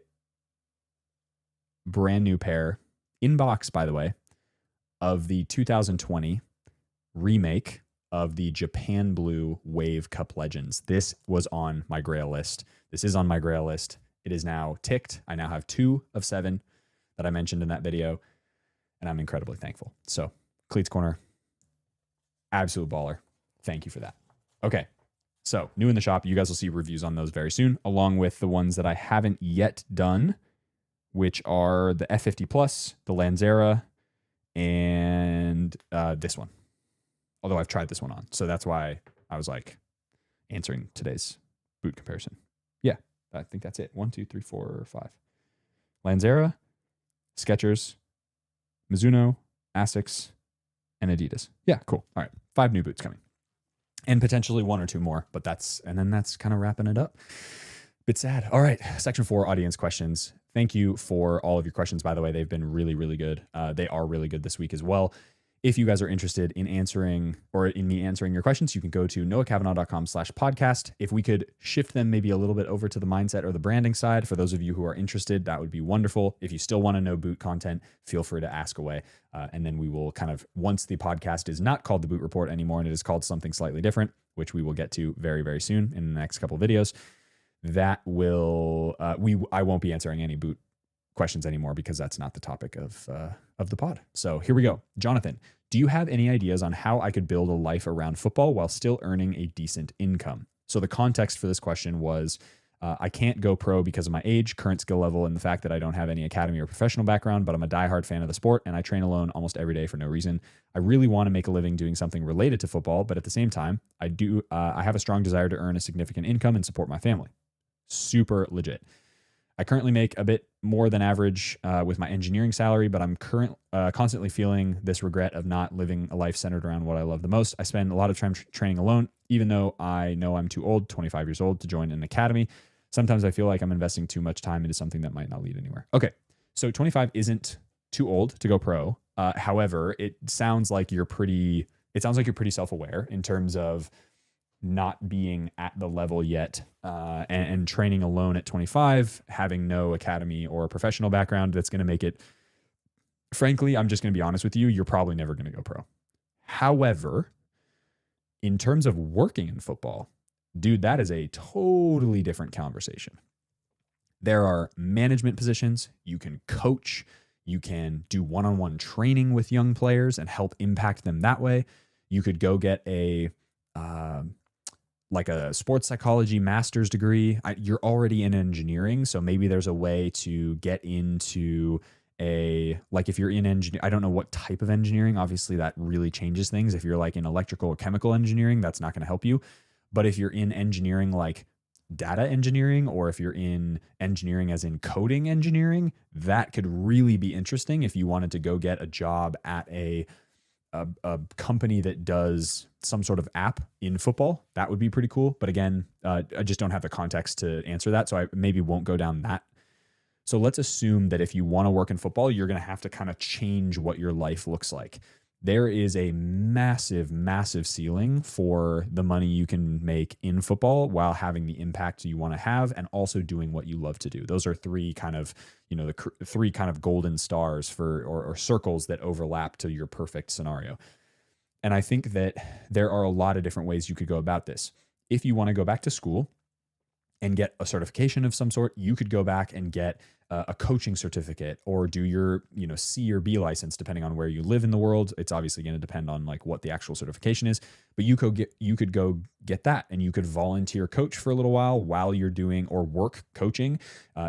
brand new pair, in box, by the way, of the 2020 remake of the Japan Blue Wave Cup Legends. This was on my Grail list. This is on my Grail list. It is now ticked. I now have 2 of 7 that I mentioned in that video, and I'm incredibly thankful. So, Cleats Corner, absolute baller. Thank you for that. Okay, so new in the shop. You guys will see reviews on those very soon, along with the ones that I haven't yet done, which are the F50 Plus, the Lanzera, and this one. Although I've tried this one on. So that's why I was like answering today's boot comparison. Yeah, I think that's it. 1, 2, 3, 4, 5. Lanzera, Skechers, Mizuno, Asics, and Adidas. Yeah, cool. All right. 5 new boots coming. and potentially one or two more, but that's kind of wrapping it up. Bit sad. All right. Section 4, audience questions. Thank you for all of your questions, by the way. They've been really, really good. They are really good this week as well. If you guys are interested in answering or in me answering your questions, you can go to noahcavanaugh.com/podcast. If we could shift them maybe a little bit over to the mindset or the branding side, for those of you who are interested, that would be wonderful. If you still want to know boot content, feel free to ask away. And then we will kind of, once the podcast is not called the Boot Report anymore and it is called something slightly different, which we will get to very, very soon in the next couple of videos, that will, I won't be answering any boot questions anymore because that's not the topic of the pod. So here we go. Jonathan, do you have any ideas on how I could build a life around football while still earning a decent income? So the context for this question was, I can't go pro because of my age, current skill level, and the fact that I don't have any academy or professional background, but I'm a diehard fan of the sport and I train alone almost every day for no reason. I really want to make a living doing something related to football, but at the same time, I have a strong desire to earn a significant income and support my family. Super legit. I currently make a bit more than average with my engineering salary, but I'm constantly feeling this regret of not living a life centered around what I love the most. I spend a lot of time training alone, even though I know I'm too old, 25 years old, to join an academy. Sometimes I feel like I'm investing too much time into something that might not lead anywhere. Okay, so 25 isn't too old to go pro. However, it sounds like you're pretty self-aware in terms of not being at the level yet and training alone at 25, having no academy or professional background. That's going to make it, frankly, I'm just going to be honest with you, you're probably never going to go pro. However, in terms of working in football, dude, that is a totally different conversation. There are management positions. You can coach. You can do one-on-one training with young players and help impact them that way. You could go get a sports psychology master's degree. You're already in engineering, so maybe there's a way to get into if you're in engineering, I don't know what type of engineering. Obviously, that really changes things. If you're like in electrical or chemical engineering, that's not going to help you. But if you're in engineering like data engineering, or if you're in engineering as in coding engineering, that could really be interesting if you wanted to go get a job at a company that does some sort of app in football. That would be pretty cool. But again, I just don't have the context to answer that. So I maybe won't go down that. So let's assume that if you want to work in football, you're going to have to kind of change what your life looks like. There is a massive, massive ceiling for the money you can make in football while having the impact you want to have and also doing what you love to do. Those are three kind of, three kind of golden stars or circles that overlap to your perfect scenario. And I think that there are a lot of different ways you could go about this. If you want to go back to school and get a certification of some sort, you could go back and get a coaching certificate or do your, C or B license, depending on where you live in the world. It's obviously going to depend on like what the actual certification is, but you could go get that and you could volunteer coach for a little while you're doing or work coaching,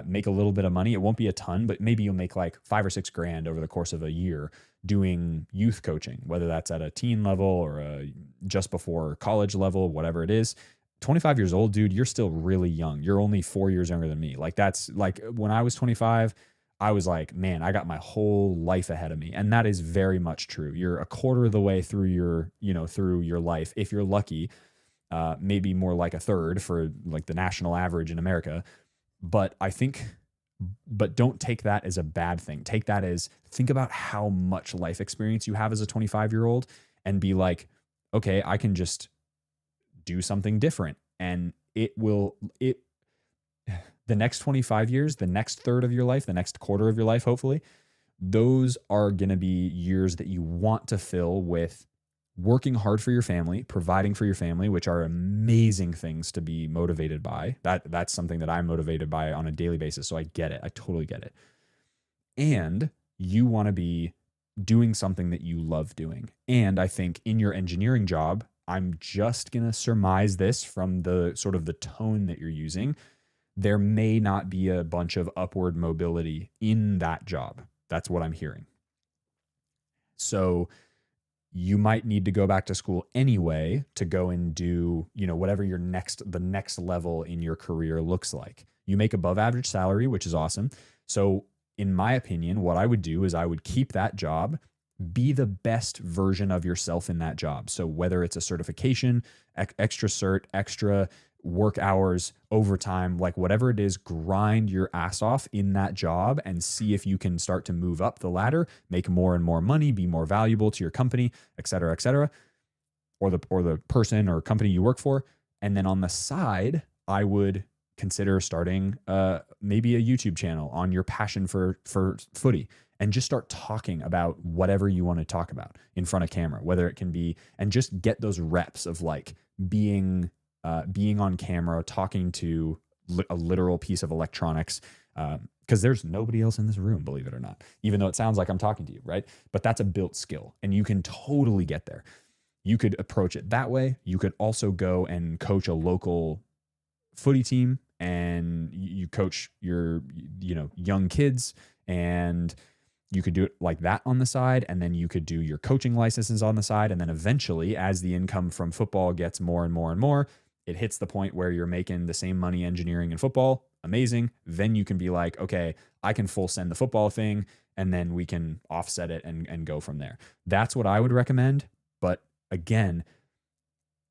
make a little bit of money. It won't be a ton, but maybe you'll make like $5,000 or $6,000 over the course of a year doing youth coaching, whether that's at a teen level or a just before college level, whatever it is. 25 years old, dude, you're still really young. You're only 4 years younger than me. Like that's like when I was 25, I was like, man, I got my whole life ahead of me. And that is very much true. You're a quarter of the way through your life. If you're lucky, maybe more like a third for like the national average in America. But don't take that as a bad thing. Take that as, think about how much life experience you have as a 25-year-old and be like, okay, I can just do something different. And the next 25 years, the next third of your life, the next quarter of your life, hopefully, those are going to be years that you want to fill with working hard for your family, providing for your family, which are amazing things to be motivated by. That's something that I'm motivated by on a daily basis. So I get it. I totally get it. And you want to be doing something that you love doing. And I think in your engineering job, I'm just going to surmise this from the sort of the tone that you're using. There may not be a bunch of upward mobility in that job. That's what I'm hearing. So you might need to go back to school anyway to go and do, whatever the next level in your career looks like. You make above average salary, which is awesome. So in my opinion, what I would do is I would keep that job, be the best version of yourself in that job. So whether it's a certification, extra cert, extra work hours, overtime, like whatever it is, grind your ass off in that job and see if you can start to move up the ladder, make more and more money, be more valuable to your company, et cetera, or the person or company you work for. And then on the side, I would consider starting maybe a YouTube channel on your passion for footy, and just start talking about whatever you want to talk about in front of camera, whether it can be, and just get those reps of like being on camera, talking to a literal piece of electronics, because there's nobody else in this room, believe it or not, even though it sounds like I'm talking to you, right? But that's a built skill, and you can totally get there. You could approach it that way. You could also go and coach a local footy team, and you coach your, young kids, and you could do it like that on the side. And then you could do your coaching licenses on the side. And then eventually, as the income from football gets more and more and more, it hits the point where you're making the same money engineering and football. Amazing. Then you can be like, okay, I can full send the football thing, and then we can offset it and go from there. That's what I would recommend. But again,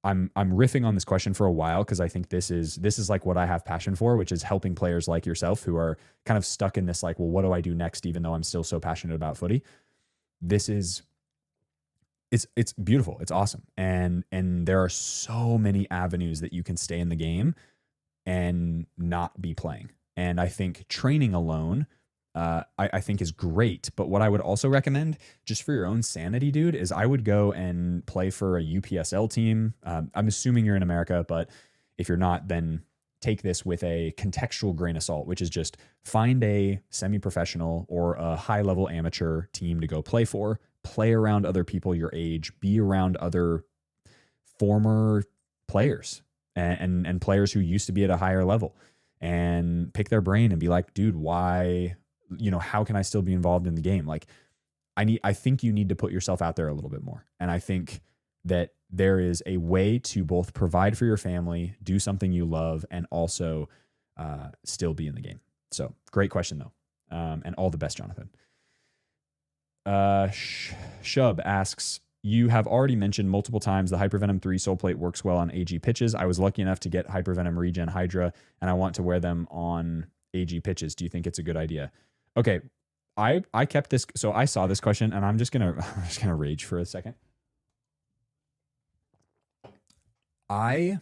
I'm riffing on this question for a while because I think this is like what I have passion for, which is helping players like yourself who are kind of stuck in this like, well, what do I do next, even though I'm still so passionate about footy. It's beautiful. It's awesome. And there are so many avenues that you can stay in the game and not be playing. And I think training alone, I think is great. But what I would also recommend, just for your own sanity, dude, is I would go and play for a UPSL team. I'm assuming you're in America, but if you're not, then take this with a contextual grain of salt, which is just find a semi-professional or a high-level amateur team to go play for, play around other people your age, be around other former players and players who used to be at a higher level, and pick their brain and be like, dude, why, how can I still be involved in the game? Like I think you need to put yourself out there a little bit more. And I think that there is a way to both provide for your family, do something you love, and also still be in the game. So great question though. And all the best, Jonathan. Shub asks, you have already mentioned multiple times the Hypervenom 3 sole plate works well on AG pitches. I was lucky enough to get Hypervenom Regen Hydra, and I want to wear them on AG pitches. Do you think it's a good idea? Okay, I kept this, so I saw this question, and I'm just gonna rage for a second. I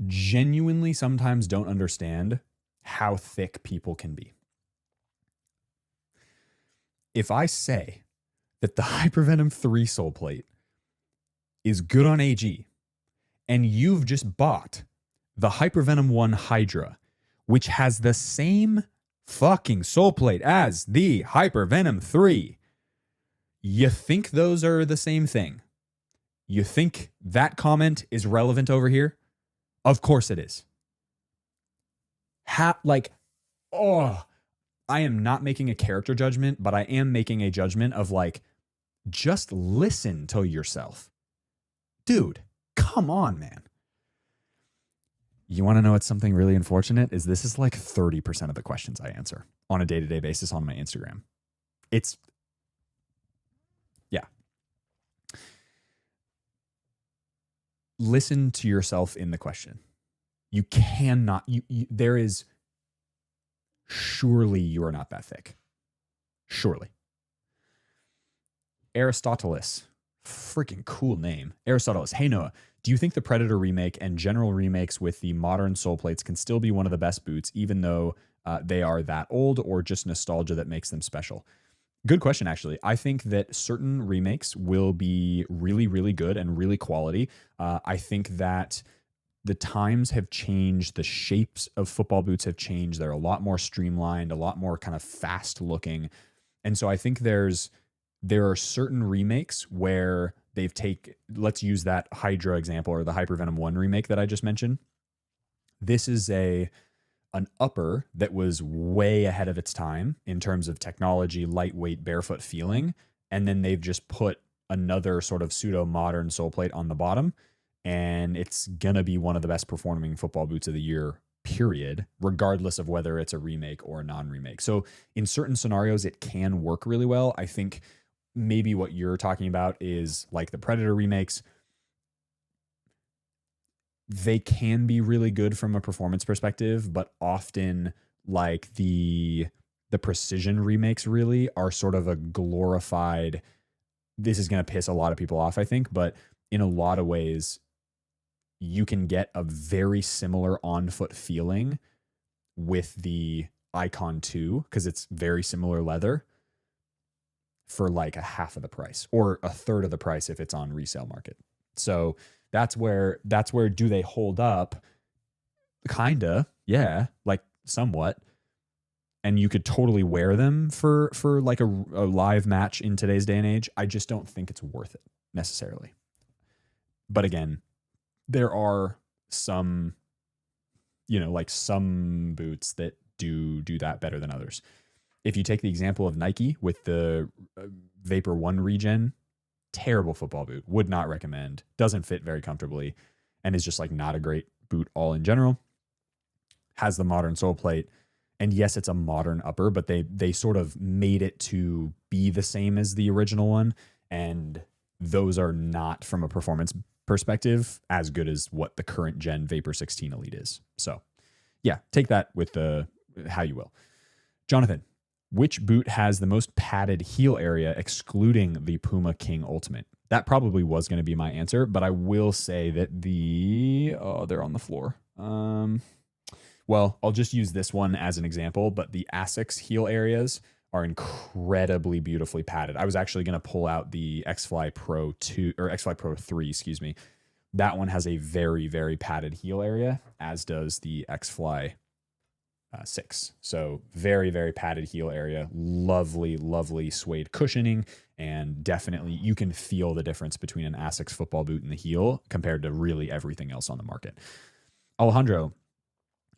genuinely sometimes don't understand how thick people can be. If I say that the Hypervenom 3 sole plate is good on AG, and you've just bought the Hypervenom 1 Hydra, which has the same fucking sole plate as the Hypervenom 3, you think those are the same thing? You think that comment is relevant over here? Of course it is. I am not making a character judgment, but I am making a judgment of like, just listen to yourself. Dude, come on, man. You want to know what's something really unfortunate? This is like 30% of the questions I answer on a day-to-day basis on my Instagram. Yeah. Listen to yourself in the question. You cannot, there is, surely you are not that thick. Surely. Aristoteles, freaking cool name. Aristoteles, hey Noah, do you think the Predator remake and general remakes with the modern sole plates can still be one of the best boots, even though they are that old, or just nostalgia that makes them special? Good question, actually. I think that certain remakes will be really, really good and really quality. I think that the times have changed. The shapes of football boots have changed. They're a lot more streamlined, a lot more kind of fast looking. And so I think there are certain remakes where they've let's use that Hydra example, or the Hypervenom 1 remake that I just mentioned. This is an upper that was way ahead of its time in terms of technology, lightweight, barefoot feeling. And then they've just put another sort of pseudo modern sole plate on the bottom. And it's going to be one of the best performing football boots of the year, period, regardless of whether it's a remake or a non-remake. So in certain scenarios, it can work really well. I think maybe what you're talking about is like the Predator remakes. They can be really good from a performance perspective, but often like the precision remakes really are sort of a glorified. This is going to piss a lot of people off, I think, but in a lot of ways, you can get a very similar on-foot feeling with the Icon 2 because it's very similar leather for like a half of the price or a third of the price if it's on resale market. So that's where do they hold up? Kinda, yeah, like somewhat. And you could totally wear them for like a live match in today's day and age. I just don't think it's worth it necessarily. But again, there are some, like some boots that do that better than others. If you take the example of Nike with the Vapor 1 Regen, terrible football boot, would not recommend, doesn't fit very comfortably, and is just like not a great boot all in general. Has the modern sole plate. And yes, it's a modern upper, but they sort of made it to be the same as the original one. And those are not, from a performance perspective, as good as what the current gen Vapor 16 Elite is. So yeah, take that with how you will. Jonathan, which boot has the most padded heel area excluding the Puma King Ultimate? That probably was going to be my answer, but I will say that they're on the floor. Well, I'll just use this one as an example, but the Asics heel areas are incredibly beautifully padded. I was actually going to pull out the X-Fly Pro 2 or X-Fly Pro 3, excuse me. That one has a very, very padded heel area, as does the X-Fly 6. So very, very padded heel area. Lovely, lovely suede cushioning. And definitely you can feel the difference between an Asics football boot and the heel compared to really everything else on the market. Alejandro,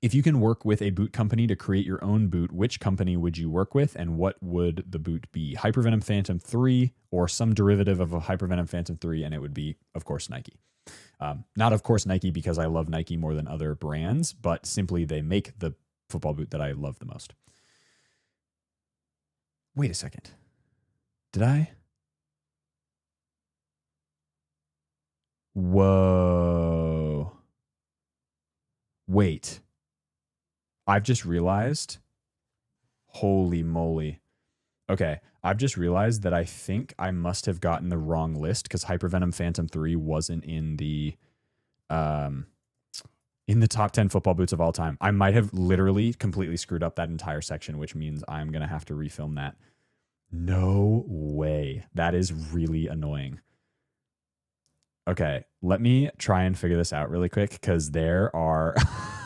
if you can work with a boot company to create your own boot, which company would you work with and what would the boot be? Hypervenom Phantom 3 or some derivative of a Hypervenom Phantom 3, and it would be, of course, Nike. Not, of course, Nike because I love Nike more than other brands, but simply they make the football boot that I love the most. Wait a second. Did I? Whoa. Wait. I've just realized, holy moly. Okay, I've just realized that I think I must have gotten the wrong list because Hypervenom Phantom 3 wasn't in the top 10 football boots of all time. I might have literally completely screwed up that entire section, which means I'm going to have to refilm that. No way. That is really annoying. Okay, let me try and figure this out really quick because there are...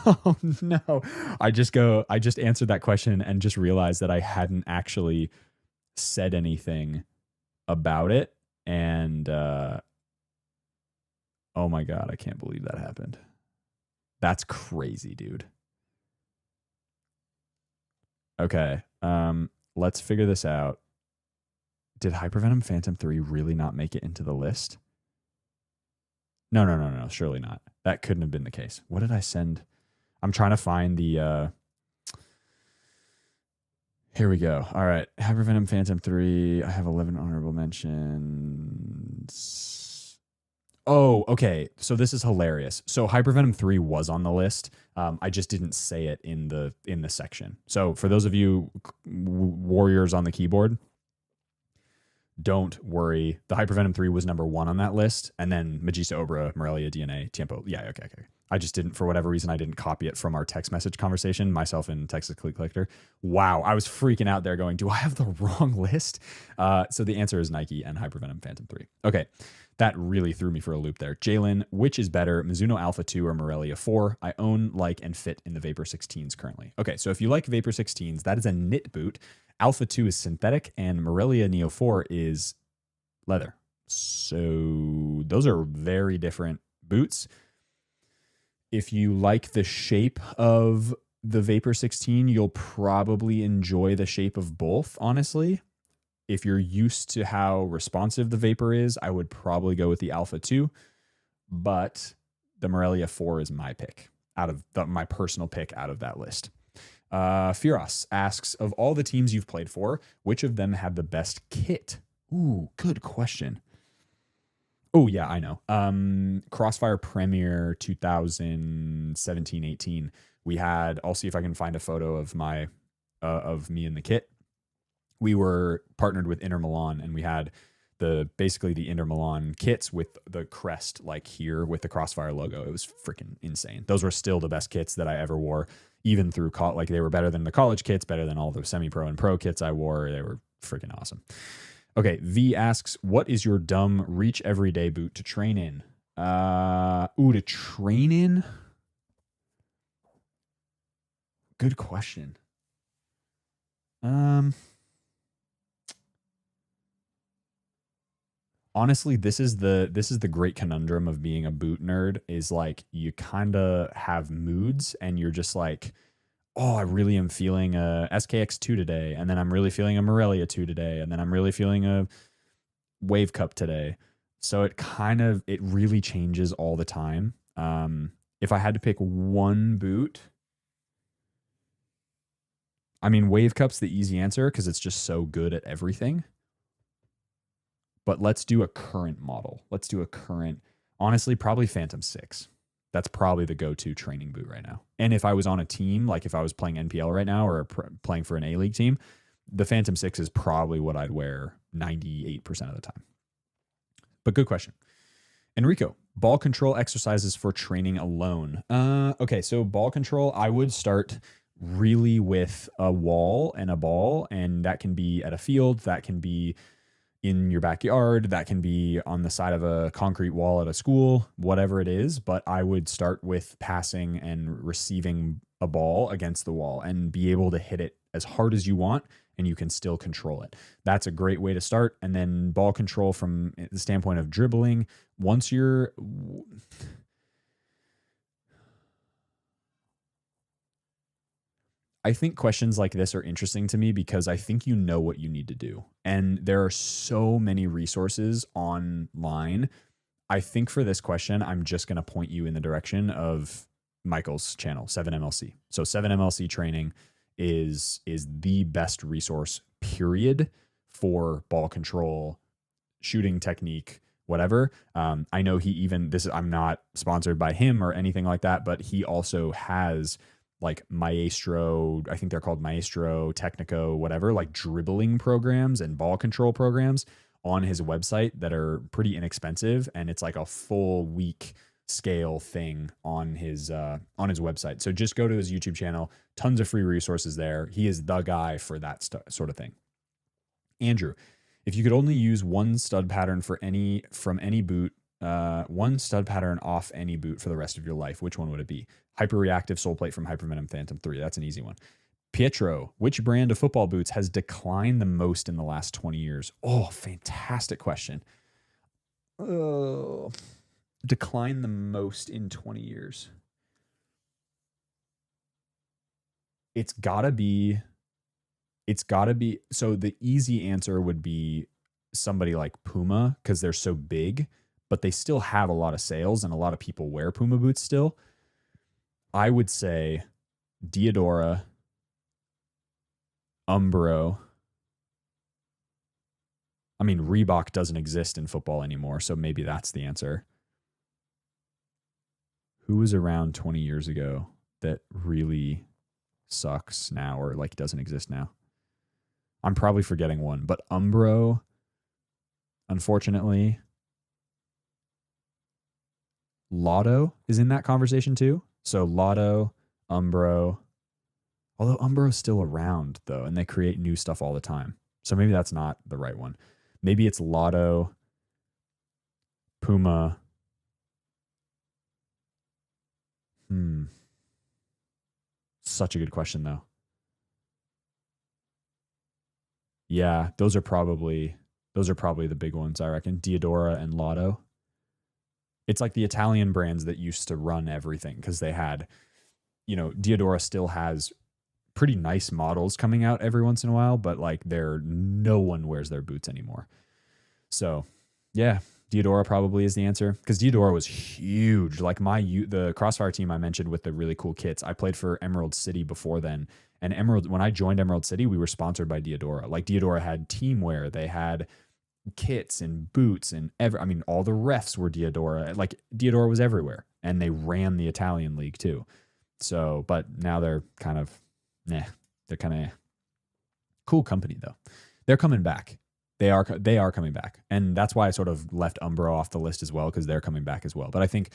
Oh no. I just answered that question and just realized that I hadn't actually said anything about it. And oh my God, I can't believe that happened. That's crazy, dude. Okay. Let's figure this out. Did Hypervenom Phantom 3 really not make it into the list? No, surely not. That couldn't have been the case. What did I send? I'm trying to find the, here we go. All right. Hypervenom Phantom 3. I have 11 honorable mentions. Oh, okay. So this is hilarious. So Hypervenom 3 was on the list. I just didn't say it in the section. So for those of you warriors on the keyboard, don't worry. The Hypervenom 3 was number 1 on that list. And then Magista Obra, Morelia, DNA, Tiempo. Yeah, okay. I just didn't, for whatever reason, I didn't copy it from our text message conversation, myself and Texas Cleat Collector. Wow, I was freaking out there going, do I have the wrong list? So the answer is Nike and Hypervenom Phantom 3. Okay, that really threw me for a loop there. Jalen, which is better, Mizuno Alpha 2 or Morelia 4? I own, like, and fit in the Vapor 16s currently. Okay, so if you like Vapor 16s, that is a knit boot. Alpha 2 is synthetic, and Morelia Neo 4 is leather. So those are very different boots. If you like the shape of the Vapor 16, you'll probably enjoy the shape of both, honestly. If you're used to how responsive the Vapor is, I would probably go with the Alpha 2, but the Morelia 4 is my pick, my personal pick out of that list. Firas asks, of all the teams you've played for, which of them had the best kit? Ooh, good question. Oh yeah, I know. Crossfire Premier 2017-18. We had. I'll see if I can find a photo of of me in the kit. We were partnered with Inter Milan, and we had basically the Inter Milan kits with the crest like here with the Crossfire logo. It was freaking insane. Those were still the best kits that I ever wore, even through like they were better than the college kits, better than all the semi-pro and pro kits I wore. They were freaking awesome. Okay, V asks, what is your dumb reach everyday boot to train in? To train in? Good question. Honestly, this is the great conundrum of being a boot nerd, is like you kind of have moods and you're just like, oh, I really am feeling a SKX2 today, and then I'm really feeling a Morelia 2 today, and then I'm really feeling a Wave Cup today. So it really changes all the time. If I had to pick one boot, I mean, Wave Cup's the easy answer because it's just so good at everything. But let's do a current model. Honestly, probably Phantom 6. That's probably the go-to training boot right now. And if I was on a team, like if I was playing NPL right now or playing for an A-League team, the Phantom 6 is probably what I'd wear 98% of the time. But good question. Enrico, ball control exercises for training alone. Okay, so ball control, I would start really with a wall and a ball, and that can be at a field, that can be in your backyard, that can be on the side of a concrete wall at a school, whatever it is. But I would start with passing and receiving a ball against the wall and be able to hit it as hard as you want, and you can still control it. That's a great way to start. And then ball control from the standpoint of dribbling, once you're... I think questions like this are interesting to me because I think you know what you need to do. And there are so many resources online. I think for this question, I'm just going to point you in the direction of Michael's channel, 7MLC. So 7MLC training is the best resource, period, for ball control, shooting technique, whatever. I know I'm not sponsored by him or anything like that, but he also has like Maestro, I think they're called Maestro, Technico, whatever, like dribbling programs and ball control programs on his website that are pretty inexpensive. And it's like a full week scale thing on his website. So just go to his YouTube channel, tons of free resources there. He is the guy for that sort of thing. Andrew, if you could only use one stud pattern from any boot, one stud pattern off any boot for the rest of your life, which one would it be? Hyperreactive sole plate from Hypervenom Phantom 3. That's an easy one. Pietro, which brand of football boots has declined the most in the last 20 years? Oh, fantastic question. Declined the most in 20 years. It's gotta be. So the easy answer would be somebody like Puma, because they're so big, but they still have a lot of sales and a lot of people wear Puma boots still. I would say Diadora, Umbro. I mean, Reebok doesn't exist in football anymore, so maybe that's the answer. Who was around 20 years ago that really sucks now or like doesn't exist now? I'm probably forgetting one, but Umbro, unfortunately. Lotto is in that conversation too. So Lotto, Umbro, although Umbro's still around though, and they create new stuff all the time. So maybe that's not the right one. Maybe it's Lotto, Puma. Such a good question though. Yeah, those are probably the big ones, I reckon. Diadora and Lotto. It's like the Italian brands that used to run everything because they had, Diadora still has pretty nice models coming out every once in a while, but like no one wears their boots anymore. So yeah, Diadora probably is the answer because Diadora was huge. Like the Crossfire team I mentioned with the really cool kits, I played for Emerald City before then. And when I joined Emerald City, we were sponsored by Diadora. Like Diadora had team wear. They had kits and boots and I mean, all the refs were Diadora. Like Diadora was everywhere, and they ran the Italian league too. So, but now they're kind of, they're kind of cool company though. They're coming back. They are coming back, and that's why I sort of left Umbro off the list as well, because they're coming back as well. But I think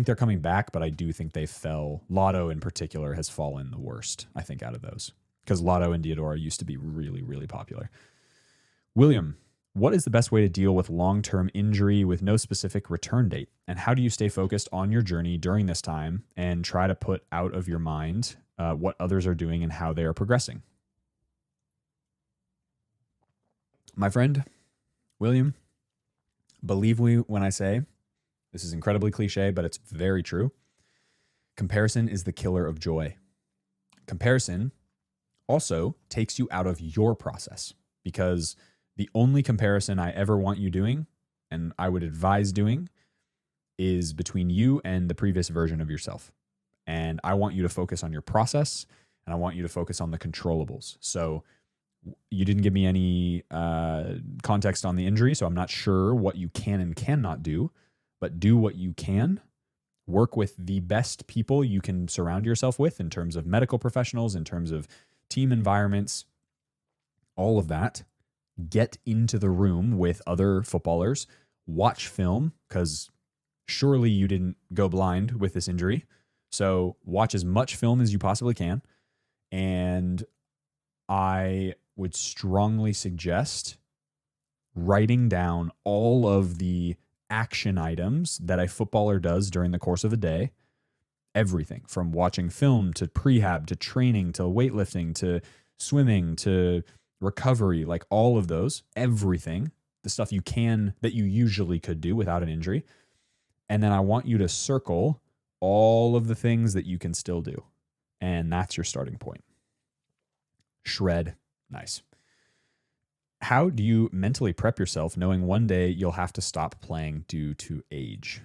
they're coming back, but I do think they fell. Lotto in particular has fallen the worst, I think, out of those, because Lotto and Diadora used to be really, really popular. William, what is the best way to deal with long-term injury with no specific return date? And how do you stay focused on your journey during this time and try to put out of your mind what others are doing and how they are progressing? My friend, William, believe me when I say, this is incredibly cliche, but it's very true. Comparison is the killer of joy. Comparison also takes you out of your process, because the only comparison I ever want you doing, and I would advise doing, is between you and the previous version of yourself. And I want you to focus on your process, and I want you to focus on the controllables. So you didn't give me any context on the injury, so I'm not sure what you can and cannot do, but do what you can. Work with the best people you can surround yourself with in terms of medical professionals, in terms of team environments, all of that. Get into the room with other footballers, watch film, because surely you didn't go blind with this injury. So watch as much film as you possibly can. And I would strongly suggest writing down all of the action items that a footballer does during the course of a day. Everything from watching film to prehab to training to weightlifting to swimming to recovery, like all of those, everything, the stuff that you usually could do without an injury. And then I want you to circle all of the things that you can still do. And that's your starting point. Shred. Nice. How do you mentally prep yourself knowing one day you'll have to stop playing due to age?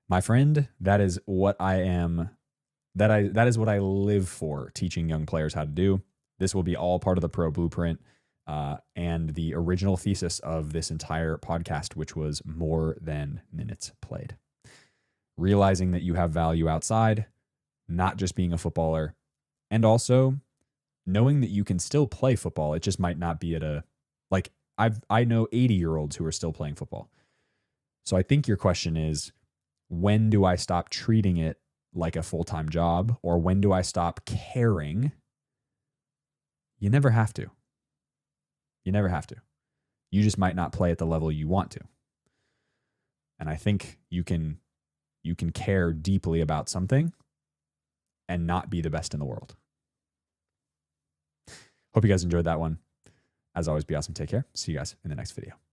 My friend, that is what I am. That is what I live for, teaching young players how to do. This will be all part of the Pro Blueprint and the original thesis of this entire podcast, which was more than minutes played. Realizing that you have value outside, not just being a footballer, and also knowing that you can still play football. It just might not be at I know 80-year-olds who are still playing football. So I think your question is, when do I stop treating it like a full-time job, or when do I stop caring? You never have to. You never have to. You just might not play at the level you want to. And I think you can care deeply about something and not be the best in the world. Hope you guys enjoyed that one. As always, be awesome. Take care. See you guys in the next video.